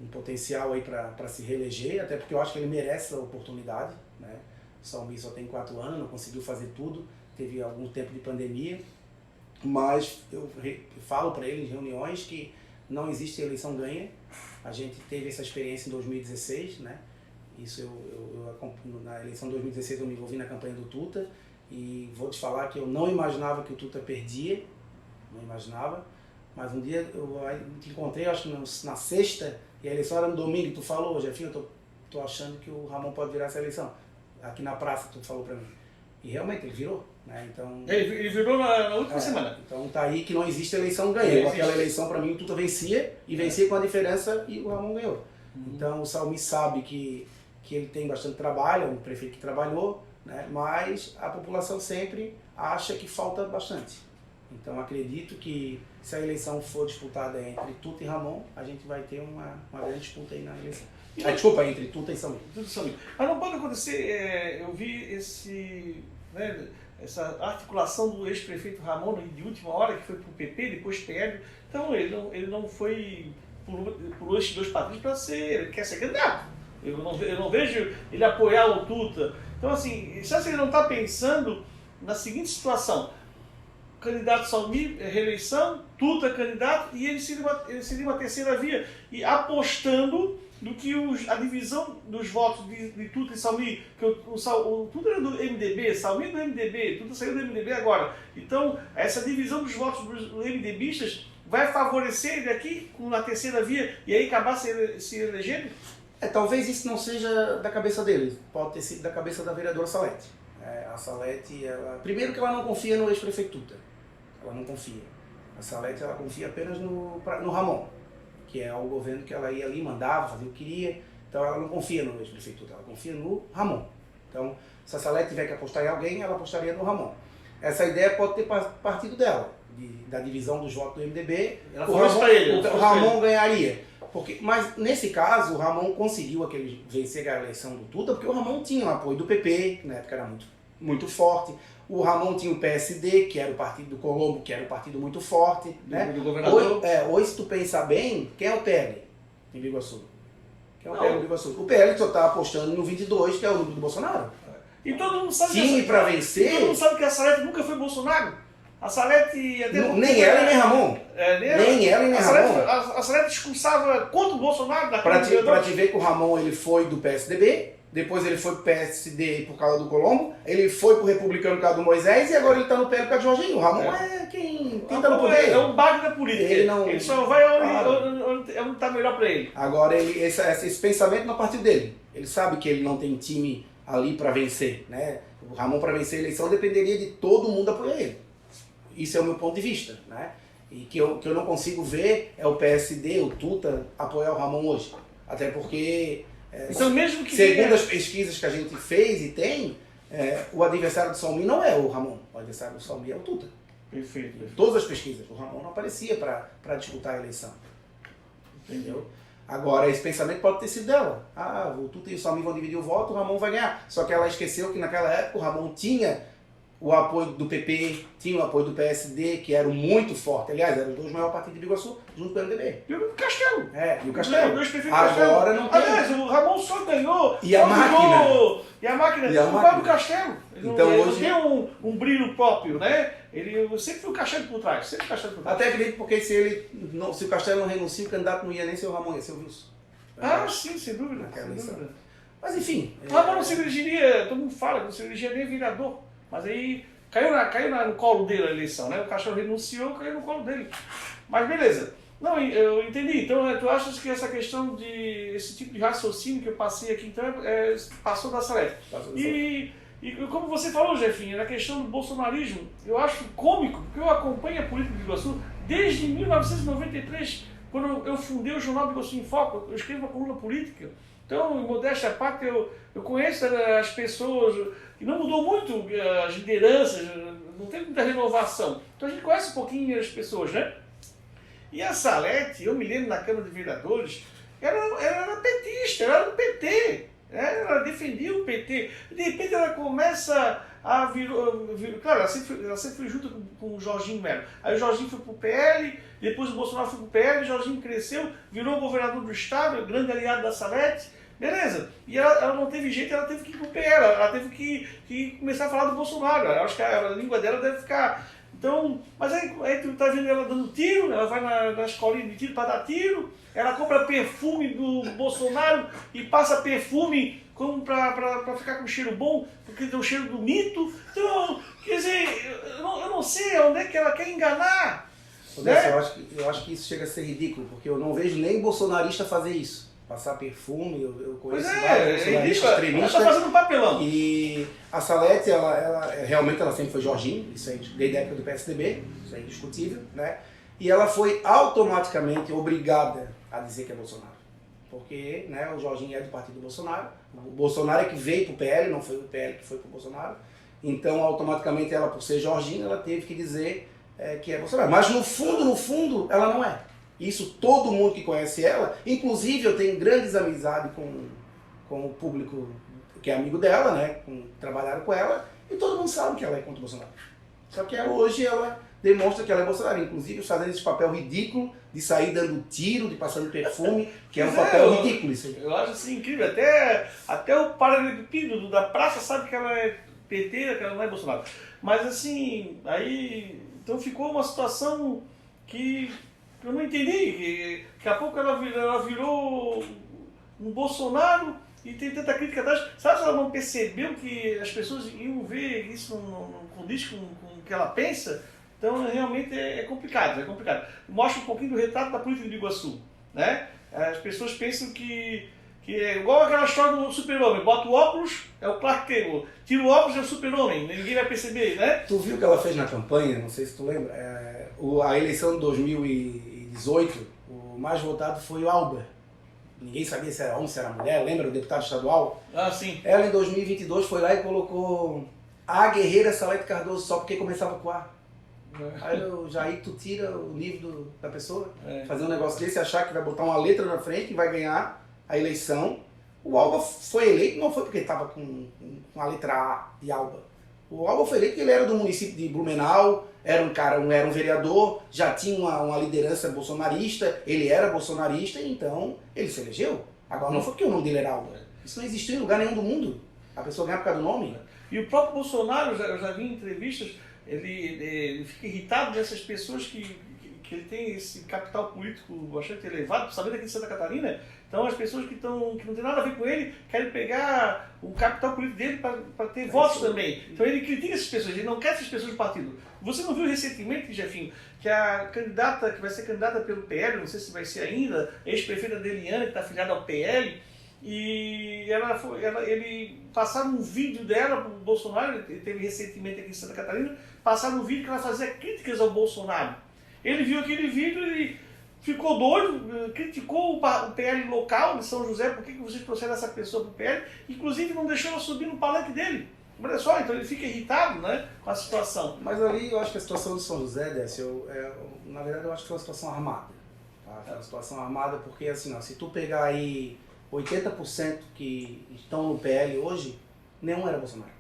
um potencial aí para se reeleger, até porque eu acho que ele merece a oportunidade, né? O Salmi só tem 4 anos, não conseguiu fazer tudo, teve algum tempo de pandemia, mas eu falo para ele em reuniões que não existe eleição ganha. A gente teve essa experiência em 2016, né? Isso na eleição de 2016 eu me envolvi na campanha do Tuta e vou te falar que eu não imaginava que o Tuta perdia, não imaginava, mas um dia eu te encontrei, acho que na sexta, e a eleição era no domingo, e tu falou, Jefinho, eu tô achando que o Ramon pode virar essa eleição. Aqui na praça tu falou para mim. E realmente ele virou, né? Então, ele virou na última semana. Então tá aí que não existe eleição ganha. Aquela eleição para mim o Tuta vencia, e vencia com a diferença e o Ramon ganhou. Então o Salmi sabe que ele tem bastante trabalho, é um prefeito que trabalhou, né? Mas a população sempre acha que falta bastante. Então acredito que se a eleição for disputada entre Tuta e Ramon, a gente vai ter uma grande disputa aí na eleição. Desculpa, entre Tuta e Salmi. Tudo Salmi. Mas não pode acontecer, eu vi essa articulação do ex-prefeito Ramon de última hora, que foi para o PP, depois PL. Então ele não foi por esses dois partidos para ser, ele quer ser candidato. Eu não vejo ele apoiar o Tuta. Então assim, se ele não está pensando na seguinte situação: candidato Salmi, reeleição, Tuta candidato, e ele seria uma terceira via, e apostando do que a divisão dos votos de Tuta e Salmi, que o Tuta era do MDB, Salmi do MDB, Tuta saiu do MDB agora. Então, essa divisão dos votos dos MDBistas vai favorecer ele aqui na terceira via e aí acabar se elegendo? Talvez isso não seja da cabeça dele, pode ter sido da cabeça da vereadora Salete. A Salete, primeiro que ela não confia no ex-prefeito Tuta, ela não confia. A Salete, ela confia apenas no Ramon, que é o governo que ela ia ali, mandava, fazia o que queria. Então ela não confia no ex-prefeito Tuta, ela confia no Ramon. Então, se a Salete tiver que apostar em alguém, ela apostaria no Ramon. Essa ideia pode ter partido dela, da divisão dos votos do MDB. O Ramon ganharia. Mas nesse caso, o Ramon conseguiu vencer a eleição do Tuta, porque o Ramon tinha o apoio do PP, que na época era muito forte. O Ramon tinha o PSD, que era o partido do Colombo, que era um partido muito forte. Do governador. Hoje, se tu pensar bem, quem é o PL em Biguaçu? Quem é o PL em Biguaçu? O PL só está apostando no 22, que é o número do Bolsonaro. E todo mundo sabe time para vencer. Todo mundo sabe que a Salete nunca foi Bolsonaro. A Salete... Nem ela e nem Ramon. Nem ela e nem Ramon. A Salete discursava contra o Bolsonaro. Para te ver que o Ramon ele foi do PSDB, depois ele foi pro PSD por causa do Colombo, ele foi pro Republicano por causa do Moisés e agora ele está no PL por causa do Jorginho. O Ramon é quem está no poder. É um bagulho da política. Ele só vai onde está melhor para ele. Agora, esse pensamento não partiu dele. Ele sabe que ele não tem time ali para vencer. Né? O Ramon, para vencer a eleição, dependeria de todo mundo apoiar ele. Isso é o meu ponto de vista, né? E que eu não consigo ver é o PSD, o Tuta, apoiar o Ramon hoje. Até porque, então, mesmo que segundo as pesquisas que a gente fez e tem, o adversário do Salmi não é o Ramon, o adversário do Salmi é o Tuta. Perfeito. Em todas as pesquisas, o Ramon não aparecia para disputar a eleição. Entendeu? Agora, esse pensamento pode ter sido dela. O Tuta e o Salmi vão dividir o voto, o Ramon vai ganhar. Só que ela esqueceu que naquela época o Ramon tinha o apoio do PP, tinha o apoio do PSD, que era muito forte. Aliás, eram os dois maiores partidos de Biguaçu, junto com o MDB. E o Castelo. E o Castelo. Agora não tem. Aliás, o Ramon só ganhou. E a máquina. E a máquina. O próprio Castelo. Então, ele hoje... não tem um brilho próprio, né? Ele sempre foi o Castelo por trás. Sempre o Castelo por trás. Até acredito, porque se o Castelo não renuncia, o candidato não ia nem ser o Ramon, ia ser o Wilson. Sim, sem dúvida. Mas enfim. O Ramon não se elegeria, todo mundo fala que não se elegeria nem vereador. Mas aí caiu no colo dele a eleição, né? O Castelo renunciou, caiu no colo dele. Mas beleza. Não, eu entendi. Então, tu achas que essa questão esse tipo de raciocínio que eu passei aqui, então, passou da Salete. E como você falou, Jefinho, na questão do bolsonarismo, eu acho cômico, porque eu acompanho a política de Biguaçu desde 1993, quando eu fundei o jornal Biguaçu em Foco, eu escrevo uma coluna política. Então, em modéstia à parte, eu conheço as pessoas, e não mudou muito as lideranças, não teve muita renovação. Então a gente conhece um pouquinho as pessoas, né? E a Salete, eu me lembro na Câmara de Vereadores, ela era petista, ela era do PT, né? Ela defendia o PT. De repente ela começa a vir, claro, ela sempre foi junto com o Jorginho Melo. Aí o Jorginho foi para o PL, depois o Bolsonaro foi para o PL, o Jorginho cresceu, virou governador do estado, grande aliado da Salete. Beleza, e ela não teve jeito, ela teve que ir pro PL, ela teve que começar a falar do Bolsonaro. Eu acho que a língua dela deve ficar. Então, mas aí tu tá vendo ela dando tiro, ela vai na escolinha de tiro para dar tiro, ela compra perfume do Bolsonaro e passa perfume para ficar com cheiro bom, porque tem o cheiro do mito. Então, quer dizer, eu não sei onde é que ela quer enganar. Né? Eu acho que isso chega a ser ridículo, porque eu não vejo nem bolsonarista fazer isso. Passar perfume, eu conheço vários bolsonaristas extremistas. Ela tá fazendo papelão. E a Salete, ela realmente sempre foi Jorginho, isso aí, desde a época do PSDB, isso é indiscutível, né? E ela foi automaticamente obrigada a dizer que é Bolsonaro. Porque, né, o Jorginho é do partido do Bolsonaro, o Bolsonaro é que veio pro PL, não foi o PL que foi pro Bolsonaro. Então, automaticamente, ela, por ser Jorginho, ela teve que dizer que é Bolsonaro. Mas no fundo, ela não é. Isso todo mundo que conhece ela, inclusive eu tenho grandes amizades com o público que é amigo dela, né? Trabalharam com ela, e todo mundo sabe que ela é contra o Bolsonaro. Só que hoje ela demonstra que ela é Bolsonaro, inclusive fazendo esse papel ridículo de sair dando tiro, de passando perfume, que é um papel ridículo isso aí. Eu acho assim incrível, até o paralelepípedo da praça sabe que ela é PT, que ela não é Bolsonaro. Mas assim, aí então ficou uma situação que eu não entendi, que daqui a pouco ela virou um Bolsonaro e tem tanta crítica atrás. Sabe se ela não percebeu que as pessoas iam ver isso não condiz com o que ela pensa? Então realmente é complicado, é complicado. Mostra um pouquinho do retrato da política de Biguaçu, né? As pessoas pensam que é igual aquela história do super-homem, bota o óculos, é o Clark Kent, tira o óculos, é o super-homem, ninguém vai perceber, né? Tu viu o que ela fez na campanha, não sei se tu lembra, a eleição de 2018, o mais votado foi o Alba. Ninguém sabia se era homem, se era mulher, lembra o deputado estadual? Ah, sim. Ela em 2022 foi lá e colocou a guerreira Salete Cardoso só porque começava com A. Aí Jair, tu tira o nível da pessoa, fazer um negócio desse, achar que vai botar uma letra na frente e vai ganhar a eleição. O Alba foi eleito, não foi porque estava com a letra A de Alba. O Alba foi eleito porque ele era do município de Blumenau, era um vereador, já tinha uma liderança bolsonarista, ele era bolsonarista, então ele se elegeu. Agora não foi porque o nome dele era Alba. Isso não existiu em lugar nenhum do mundo. A pessoa ganha por causa do nome. E o próprio Bolsonaro, eu já vi em entrevistas, ele fica irritado dessas pessoas que ele tem esse capital político bastante elevado, sabendo aqui de Santa Catarina. Então as pessoas que não tem nada a ver com ele querem pegar o capital político dele para ter votos também. Então ele critica essas pessoas, ele não quer essas pessoas do partido. Você não viu recentemente, Jefinho, que a candidata, que vai ser candidata pelo PL, não sei se vai ser ainda, ex-prefeita Deliana, que está afiliada ao PL, e ele passaram um vídeo dela para o Bolsonaro, ele teve recentemente aqui em Santa Catarina, passaram um vídeo que ela fazia críticas ao Bolsonaro. Ele viu aquele vídeo e ficou doido, criticou o PL local de São José, por que vocês trouxeram essa pessoa para o PL, inclusive não deixou ela subir no palanque dele. Olha só, então ele fica irritado, né, com a situação. Mas ali eu acho que a situação de São José, Décio, na verdade eu acho que foi uma situação armada. Tá? Foi uma situação armada porque, assim, ó, se tu pegar aí 80% que estão no PL hoje, nenhum era Bolsonaro.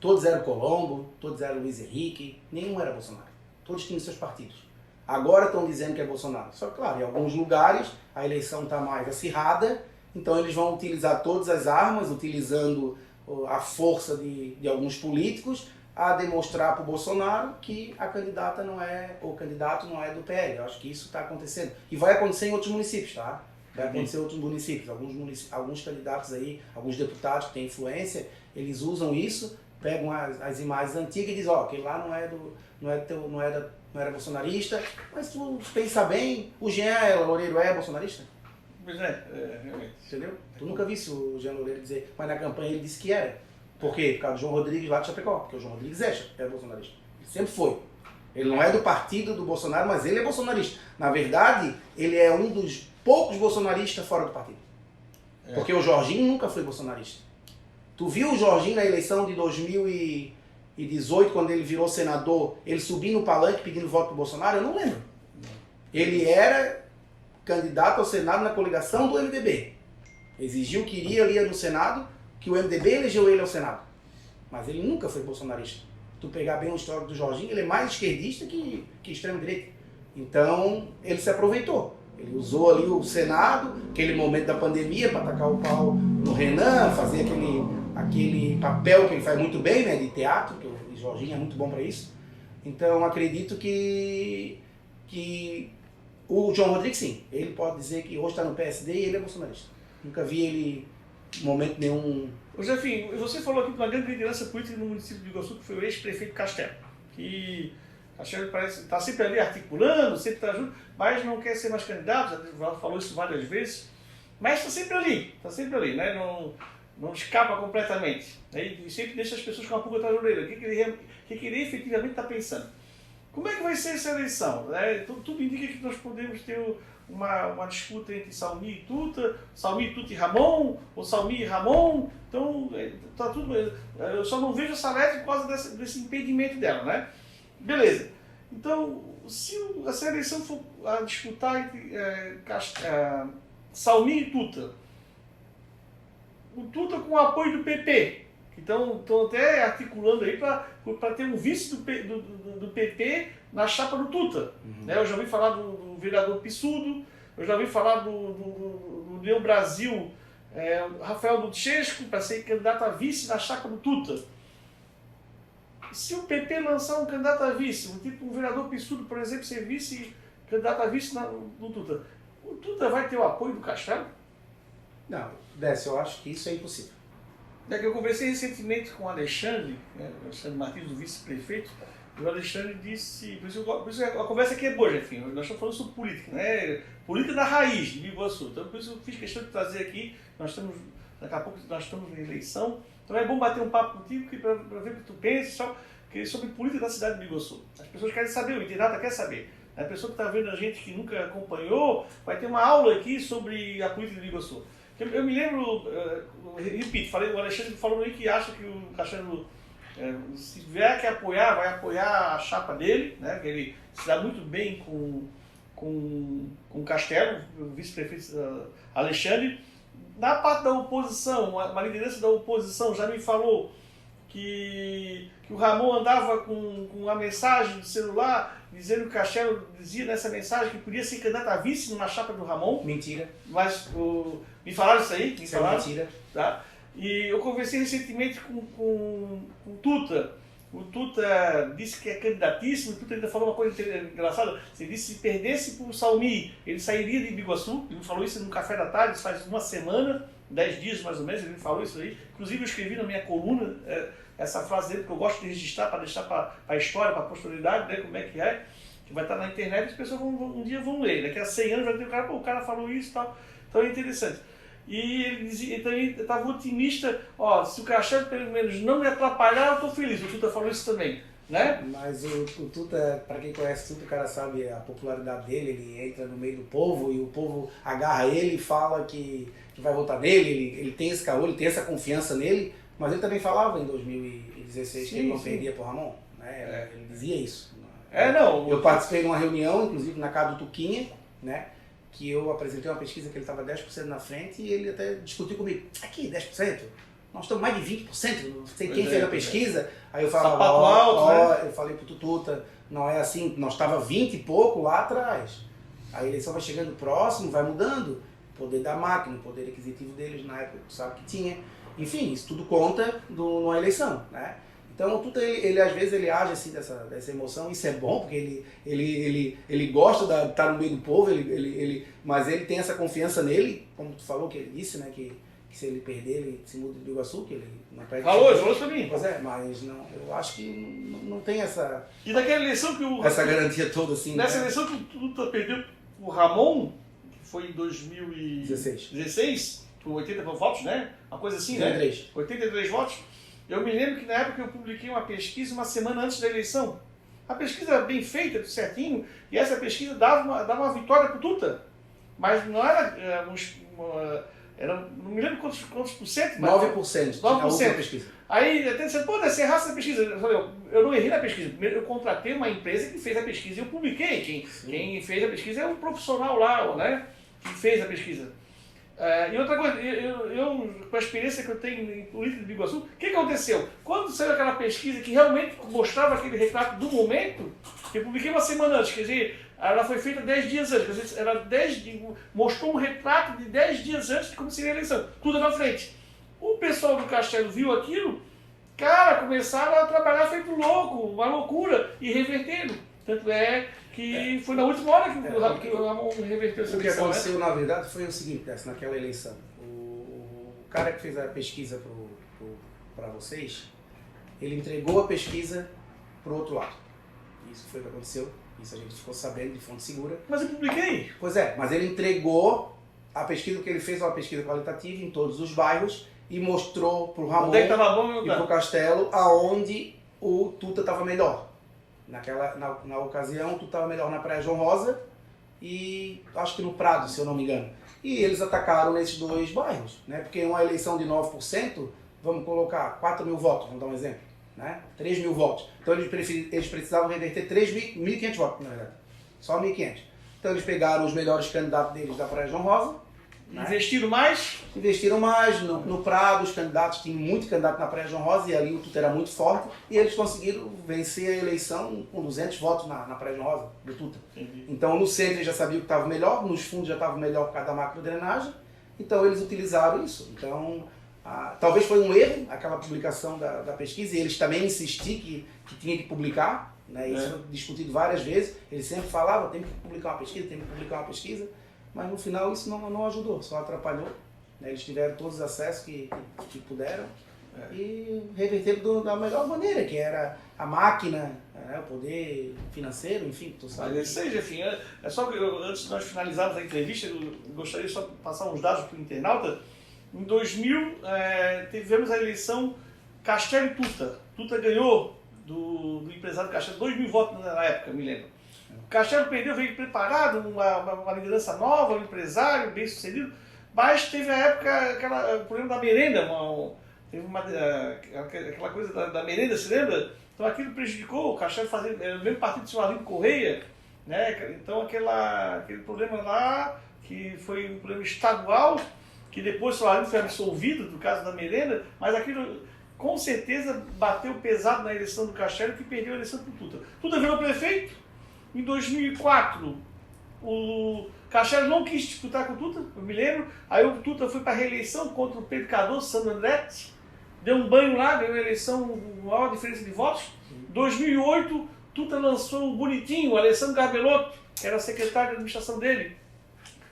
Todos eram Colombo, todos eram Luiz Henrique, nenhum era Bolsonaro. Todos tinham seus partidos. Agora estão dizendo que é Bolsonaro. Só que, claro, em alguns lugares a eleição está mais acirrada, então eles vão utilizar todas as armas, utilizando a força de alguns políticos, a demonstrar para o Bolsonaro que a candidata não é, ou o candidato não é do PL. Eu acho que isso está acontecendo. E vai acontecer em outros municípios, tá? Vai acontecer em outros municípios. Alguns candidatos aí, alguns deputados que têm influência, eles usam isso, pegam as imagens antigas e dizem, ó, aquele lá não era bolsonarista, mas tu pensa bem, o Jean Loureiro é bolsonarista? Pois é, realmente. Entendeu? Tu nunca vi o Jean Loureiro dizer, mas na campanha ele disse que era. Por quê? Por causa do João Rodrigues lá de Chapecó, porque o João Rodrigues é bolsonarista. Ele sempre foi. Ele não é do partido do Bolsonaro, mas ele é bolsonarista. Na verdade, ele é um dos poucos bolsonaristas fora do partido. Porque o Jorginho nunca foi bolsonarista. Tu viu o Jorginho na eleição de 2018, quando ele virou senador, ele subindo no palanque pedindo voto pro Bolsonaro? Eu não lembro. Ele era candidato ao Senado na coligação do MDB. Exigiu que iria ali no Senado, que o MDB elegeu ele ao Senado. Mas ele nunca foi bolsonarista. Tu pegar bem o histórico do Jorginho, ele é mais esquerdista que extrema-direita. Então, ele se aproveitou. Ele usou ali o Senado, aquele momento da pandemia, para tacar o pau no Renan, fazer aquele papel que ele faz muito bem, né, de teatro, que o Jorginho é muito bom para isso. Então, acredito que o João Rodrigues, sim, ele pode dizer que hoje está no PSD e ele é bolsonarista. Nunca vi ele em momento nenhum. Ô Jefinho, você falou aqui de uma grande liderança política no município de Iguaçu, que foi o ex-prefeito Castelo, que Castelo parece está sempre ali articulando, sempre está junto, mas não quer ser mais candidato, já falou isso várias vezes, mas está sempre ali, né? Não escapa completamente, né? E sempre deixa as pessoas com uma pulga atrás da orelha. O que ele efetivamente está pensando? Como é que vai ser essa eleição? Né? Tudo indica que nós podemos ter uma disputa entre Salmi e Tuta, Salmi, Tuta e Ramon, ou Salmi e Ramon. Então, tá tudo. Eu só não vejo essa letra por causa desse impedimento dela, né? Beleza. Então, se essa eleição for a disputar entre Salmi e Tuta, o Tuta com o apoio do PP, que estão até articulando aí para ter um vice do PP na chapa do Tuta. Né? Eu já ouvi falar do vereador Pissudo, eu já ouvi falar do União Brasil, Rafael Luchesco, para ser candidato a vice na chapa do Tuta. Se o PP lançar um candidato a vice, tipo um vereador Pissudo, por exemplo, ser candidato a vice no Tuta, o Tuta vai ter o apoio do Castelo? Não, Décio, eu acho que isso é impossível. Eu conversei recentemente com o Alexandre, Alexandre Martins, do vice-prefeito, e o Alexandre disse, por isso a conversa aqui é boa, Jefinho, nós estamos falando sobre política, né? Política da raiz de Biguaçu, então por isso eu fiz questão de trazer aqui, daqui a pouco nós estamos na eleição, então é bom bater um papo contigo para ver o que tu pensas sobre política da cidade de Biguaçu. As pessoas querem saber, o internauta quer saber. A pessoa que está vendo a gente que nunca acompanhou, vai ter uma aula aqui sobre a política de Biguaçu. Eu me lembro, repito, o Alexandre falou aí que acha que o Castelo, se tiver que apoiar, vai apoiar a chapa dele, né, que ele se dá muito bem com o Castelo, o vice-prefeito Alexandre. Na parte da oposição, uma liderança da oposição já me falou que o Ramon andava com uma mensagem do celular dizendo que o Castelo dizia nessa mensagem que podia ser candidato a vice numa chapa do Ramon. Mentira. Mas me falaram isso aí? Isso é mentira. Tá? E eu conversei recentemente com o Tuta. O Tuta disse que é candidatíssimo. O Tuta ainda falou uma coisa engraçada. Ele disse que se perdesse para o Salmi, ele sairia de Biguaçu. Ele me falou isso no café da tarde, isso faz uma semana, 10 dias mais ou menos, ele me falou isso aí. Inclusive eu escrevi na minha coluna essa frase dele, que eu gosto de registrar para deixar para a história, para a posteridade, né, como é, que vai estar na internet, as pessoas um dia vão ler. Daqui a 100 anos vai ter o cara falou isso e tal. Então é interessante. E ele dizia, então ele estava otimista, se o Castelo pelo menos não me atrapalhar, eu estou feliz. O Tuta falou isso também, né? Mas o Tuta, para quem conhece o Tuta, o cara sabe a popularidade dele, ele entra no meio do povo e o povo agarra ele e fala que vai votar nele, ele tem esse caô, ele tem essa confiança nele, mas ele também falava em 2016 que ele não perdia por Ramon, né? Ele dizia isso. Não. Eu participei de uma reunião, inclusive na casa do Tuquinha, né? Que eu apresentei uma pesquisa que ele estava 10% na frente e ele até discutiu comigo. Aqui, 10%? Nós estamos mais de 20%, não sei quem fez a pesquisa. Aí eu falava, eu falei pro Tuta, não é assim, nós estava 20 e pouco lá atrás. A eleição vai chegando próximo, vai mudando. O poder da máquina, o poder aquisitivo deles na época, tu sabe que tinha. Enfim, isso tudo conta numa eleição, né? Então, o Tuta, ele às vezes ele age assim dessa emoção, isso é bom, porque ele gosta de estar no meio do povo, mas ele tem essa confiança nele, como tu falou, que ele disse, né, que se ele perder, ele se muda de Biguaçu, que ele não perde. Falou isso pra mim. Pois é, mas não, eu acho que não tem essa... E naquela eleição que essa garantia toda, assim... Nessa eleição que o Tuta perdeu o Ramon, que foi em 2016, por 80 votos, né? Uma coisa assim, 83. Né? 83 votos. Eu me lembro que na época eu publiquei uma pesquisa uma semana antes da eleição. A pesquisa bem feita, tudo certinho, e essa pesquisa dava uma vitória para o Tuta. Mas não era não me lembro quantos por cento. 9%. 9%. Pesquisa. Aí até disseram, pô, você errasse essa pesquisa. Eu falei, eu não errei na pesquisa. Primeiro eu contratei uma empresa que fez a pesquisa e eu publiquei. Quem fez a pesquisa é um profissional lá, né? Que fez a pesquisa. E outra coisa, eu com a experiência que eu tenho em política de Biguaçu, o que aconteceu? Quando saiu aquela pesquisa que realmente mostrava aquele retrato do momento, que eu publiquei uma semana antes, quer dizer, ela foi feita 10 dias antes, quer dizer, mostrou um retrato de 10 dias antes de como seria a eleição, tudo na frente. O pessoal do Castelo viu aquilo, cara, começaram a trabalhar feito louco, uma loucura, e revertendo. Tanto é que foi na última hora que o Ramon reverteu essa eleição. O que aconteceu, na verdade, foi o seguinte, naquela eleição. O cara que fez a pesquisa para vocês, ele entregou a pesquisa para o outro lado. Isso foi o que aconteceu. Isso a gente ficou sabendo de fonte segura. Mas eu publiquei. Pois é, mas ele entregou a pesquisa que ele fez, uma pesquisa qualitativa em todos os bairros e mostrou para o Ramon e para o Castelo aonde o Tuta estava melhor. Na ocasião, tu estava melhor na Praia João Rosa e acho que no Prado, se eu não me engano. E eles atacaram nesses dois bairros, né? Porque uma eleição de 9%, vamos colocar 4 mil votos, vamos dar um exemplo. né? 3 mil votos. Então eles precisavam reverter 1.500 votos, na verdade. Só 1.500. Então eles pegaram os melhores candidatos deles da Praia João Rosa. Né? Investiram mais? Investiram mais. No Prado, os candidatos, tinham muito candidato na Praia João Rosa e ali o Tuta era muito forte. E eles conseguiram vencer a eleição com 200 votos na Praia João Rosa, do Tuta. Entendi. Então no centro eles já sabiam que estava melhor, nos fundos já estava melhor por causa da macrodrenagem. Então eles utilizaram isso. Então talvez foi um erro aquela publicação da pesquisa, e eles também insistiram que tinha que publicar, né? Isso foi discutido várias vezes. Eles sempre falavam, tem que publicar uma pesquisa, tem que publicar uma pesquisa, mas no final isso não ajudou, só atrapalhou. Né? Eles tiveram todos os acessos que puderam e reverteram da melhor maneira, que era a máquina, né? O poder financeiro, enfim, tu sabe. Mas seja, enfim, é só que antes de nós finalizarmos a entrevista, eu gostaria só de passar uns dados para o internauta. Em 2000, tivemos a eleição Castelo e Tuta. Tuta ganhou do empresário Castelo 2.000 votos na época, me lembro. O Castelo perdeu, veio preparado, uma liderança nova, um empresário bem sucedido, mas teve a época, o problema da merenda, teve aquela coisa da merenda, se lembra? Então aquilo prejudicou o Castelo fazer o mesmo partido de Solarino Correia, né? Então aquele problema lá, que foi um problema estadual, que depois o Solarino foi absolvido do caso da merenda, mas aquilo com certeza bateu pesado na eleição do Castelo, que perdeu a eleição para o Tuta. Tuta virou prefeito. Em 2004, o Castelo não quis disputar com o Tuta, eu me lembro. Aí o Tuta foi para a reeleição contra o Pedro Cardoso, Sandro Andretti, deu um banho lá, ganhou a eleição com maior diferença de votos. Em 2008, Tuta lançou o bonitinho, o Alessandro Garbelotto, que era secretário de administração dele.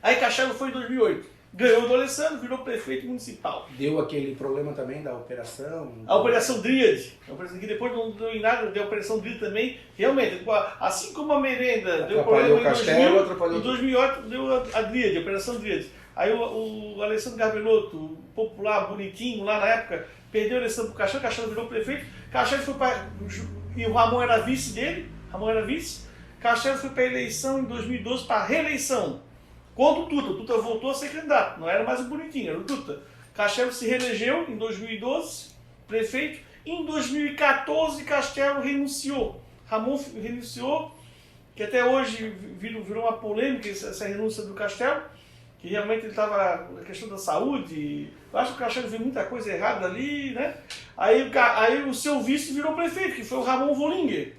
Aí Castelo foi em 2008. Ganhou do Alessandro, virou prefeito municipal. Deu aquele problema também da operação. A Operação Dríade. A operação que depois não deu em nada, deu a Operação Dríade também. Realmente, assim como a merenda deu problema em 2008 deu a Dríade, a Operação Dríade. Aí o Alessandro Garbelotto, o popular, bonitinho, lá na época, perdeu a eleição para o Castelo virou prefeito. Castelo foi para... E o Ramon era vice dele, Castelo foi para a eleição em 2012, para a reeleição. Contra o Tuta. O Tuta voltou a ser candidato, não era mais o bonitinho, era o Tuta. Castelo se reelegeu em 2012, prefeito. Em 2014, Castelo renunciou. Ramon renunciou, que até hoje virou uma polêmica essa renúncia do Castelo, que realmente ele estava na questão da saúde. Eu acho que o Castelo viu muita coisa errada ali, né? Aí o seu vice virou prefeito, que foi o Ramon Vollinger.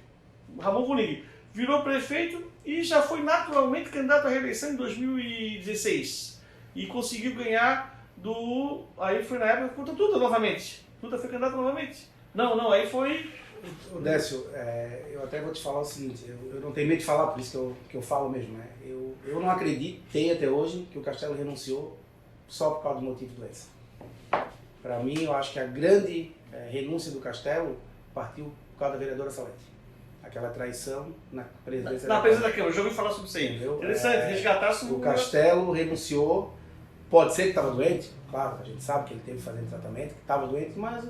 O Ramon Vollinger virou prefeito e já foi naturalmente candidato à reeleição em 2016. E conseguiu ganhar aí foi na época contra Tuta novamente. Tuta foi candidato novamente. Não, aí foi... Décio, eu até vou te falar o seguinte, eu não tenho medo de falar, por isso que eu falo mesmo, né? Eu não acreditei até hoje que o Castelo renunciou só por causa do motivo de doença. Para mim, eu acho que a grande renúncia do Castelo partiu por causa da vereadora Salete. Aquela traição na presidência da Câmara. Eu já ouvi falar sobre isso aí. Entendeu? Interessante, resgatar o Castelo renunciou, pode ser que estava doente, claro, a gente sabe que ele teve que fazer tratamento, que estava doente, mas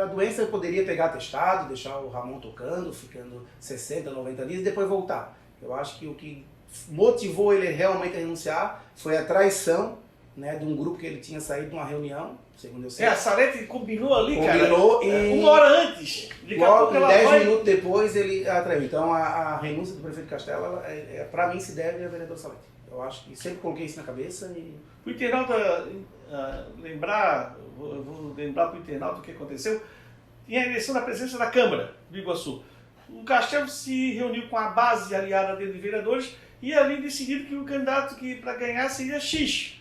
a doença poderia pegar atestado, deixar o Ramon tocando, ficando 60, 90 dias e depois voltar. Eu acho que o que motivou ele realmente a renunciar foi a traição, né, de um grupo que ele tinha saído de uma reunião, segundo eu sei. A Salete combinou ali, cara. E uma hora antes. Logo, 10 minutos depois ele atraiu. Então a renúncia do prefeito Castelo, para mim, se deve à vereadora Salete. Eu acho que sempre coloquei isso na cabeça. O internauta lembrar, eu vou lembrar para o internauta o que aconteceu. Em a eleição da presidência da Câmara do Iguaçu, o Castelo se reuniu com a base aliada dele de vereadores e ali decidiram que o candidato que para ganhar seria X.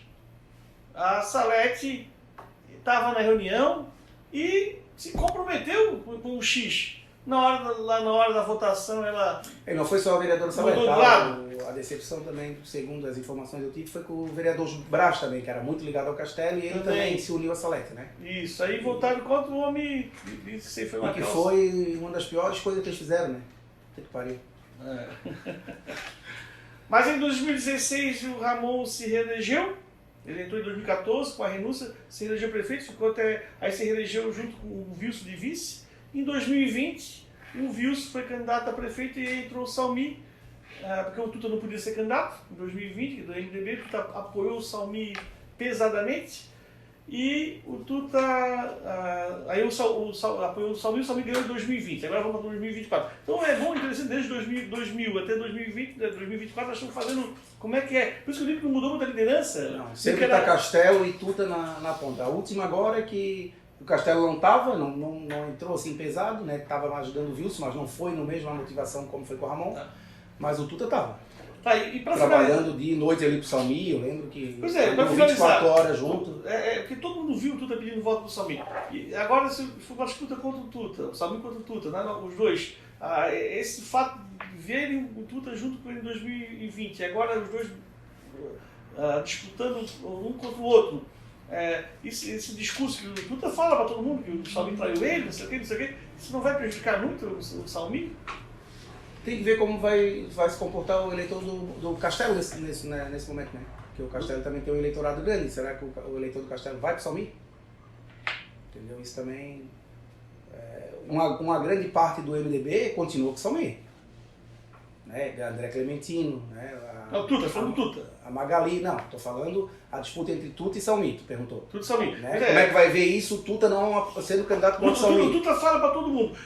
A Salete estava na reunião e se comprometeu com o X. Lá na hora da votação, ela... não foi só a vereadora Salete, a decepção também, segundo as informações que eu tive, foi com o vereador Braz também, que era muito ligado ao Castelo, e ele também se uniu a Salete, né? Isso, aí votaram contra o homem, isso foi uma que foi uma das piores coisas que eles fizeram, né? Que pariu. Mas em 2016 o Ramon se reelegeu. Ele entrou em 2014 com a renúncia, se reelegeu prefeito, aí se reelegeu junto com o Wilson de vice. Em 2020, o Wilson foi candidato a prefeito e entrou o Salmi, porque o Tuta não podia ser candidato. Em 2020, do MDB, o Tuta apoiou o Salmi pesadamente. E o Tuta, aí apoiou o Salmil ganhou em 2020, agora vamos para 2024. Então é bom, interessante, desde 2000 até 2020, 2024 nós estamos fazendo, como é que é? Por isso que eu digo que não mudou muita liderança. Não, sempre está Castelo e Tuta na ponta. A última agora é que o Castelo não estava, não entrou assim pesado, né? Estava ajudando o Wilson, mas não foi no mesmo a motivação como foi com o Ramon, mas o Tuta estava. Tá, e trabalhando dia e noite ali pro Salmi, eu lembro que pois é, para 24 horas junto. Porque todo mundo viu o Tuta pedindo voto pro Salmi. E agora se for uma disputa contra o Tuta, o Salmi contra o Tuta, né? Os dois. Esse fato de verem o Tuta junto com ele em 2020, agora os dois disputando um contra o outro. Esse discurso que o Tuta fala para todo mundo, que o Salmi traiu ele, não sei o que, isso não vai prejudicar muito o Salmi? Tem que ver como vai se comportar o eleitor do Castelo nesse momento, né? Porque o Castelo também tem um eleitorado grande. Será que o eleitor do Castelo vai para o Salmi? Entendeu? Isso também... uma grande parte do MDB continua com o Salmi. Né? André Clementino, né? Não, Tuta, falando Tuta. A Magali, não, estou falando a disputa entre Tuta e Salmi, tu perguntou. Tuta e Salmi. Né? Como é que vai ver isso, o Tuta não sendo candidato contra o Salmi? O Tuta fala para todo mundo,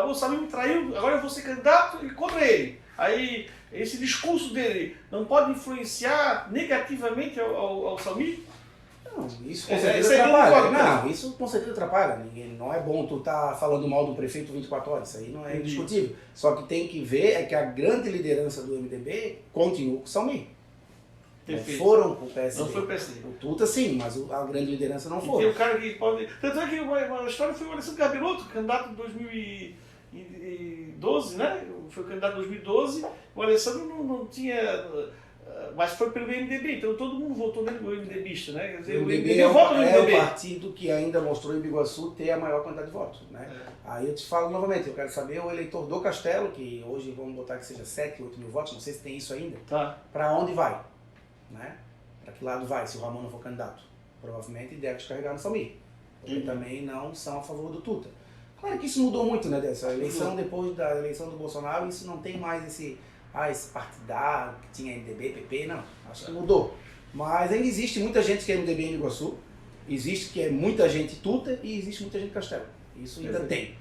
o Salmi me traiu, agora eu vou ser candidato e contra ele. Aí, esse discurso dele não pode influenciar negativamente ao Salmi? Não, isso com certeza atrapalha. Não, isso com certeza atrapalha. Não é bom tu estar falando mal do prefeito 24 horas, isso aí não é indiscutível. Só que tem que ver é que a grande liderança do MDB continua com o Salmi. Não foram com o PSD. Não foi o PSD. O Tuta sim, mas a grande liderança não foi. E tem o cara que pode... Tanto é que uma história foi o Alessandro Gabiloto, candidato em 2012, né? Foi candidato em 2012, o Alessandro não tinha... Mas foi pelo MDB, então todo mundo votou nele, o MDBista, né? Quer dizer, o MDB vota no MDB. É o partido que ainda mostrou em Biguaçu ter a maior quantidade de votos, né? Aí eu te falo novamente, eu quero saber o eleitor do Castelo, que hoje vamos botar que seja 7, 8 mil votos, não sei se tem isso ainda, para onde vai, né? Para que lado vai, se o Ramon não for candidato? Provavelmente deve descarregar no Salmi, porque também não são a favor do Tuta. Claro que isso mudou muito, né, dessa eleição, depois da eleição do Bolsonaro, isso não tem mais esse partidário que tinha MDB, PP, não, acho que mudou. Mas ainda existe muita gente que é MDB em Biguaçu, existe que é muita gente Tuta e existe muita gente Castelo. Isso ainda tem.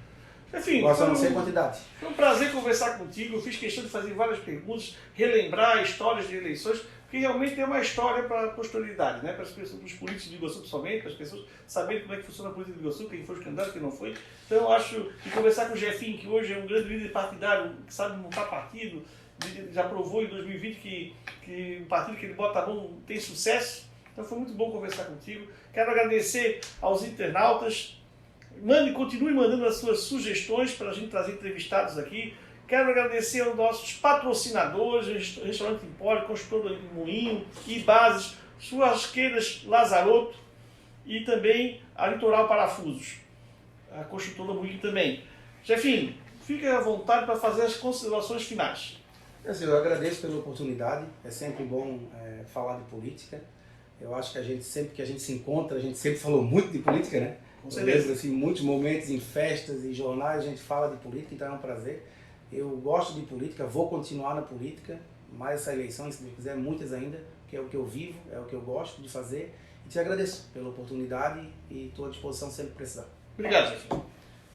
Enfim, gosto não sei quantidade. Foi um prazer conversar contigo, eu fiz questão de fazer várias perguntas, relembrar histórias de eleições, porque realmente é uma história para a posterioridade, né? Para as pessoas, para os políticos de Biguaçu principalmente, para as pessoas saberem como é que funciona a política de Biguaçu, quem foi os candidatos, quem não foi. Então eu acho que conversar com o Jefinho, que hoje é um grande líder partidário, que sabe montar partido, já provou em 2020 que o partido que ele bota a mão tem sucesso. Então foi muito bom conversar contigo. Quero agradecer aos internautas. Continue mandando as suas sugestões para a gente trazer entrevistados aqui. Quero agradecer aos nossos patrocinadores, Restaurante Empório, Construtora de Moinho, Ibases, Churrasqueiras Lazaroto e também a Litoral Parafusos, a Construtora Moinho também. Jefinho, fique à vontade para fazer as considerações finais. Eu agradeço pela oportunidade, é sempre bom falar de política. Eu acho que sempre que a gente se encontra, a gente sempre falou muito de política, né? Com certeza. Assim, muitos momentos em festas e jornais a gente fala de política, então é um prazer. Eu gosto de política, vou continuar na política, mais essa eleição, se Deus quiser, muitas ainda, que é o que eu vivo, é o que eu gosto de fazer. E te agradeço pela oportunidade e estou à disposição sempre que precisar. Obrigado, Jefinho.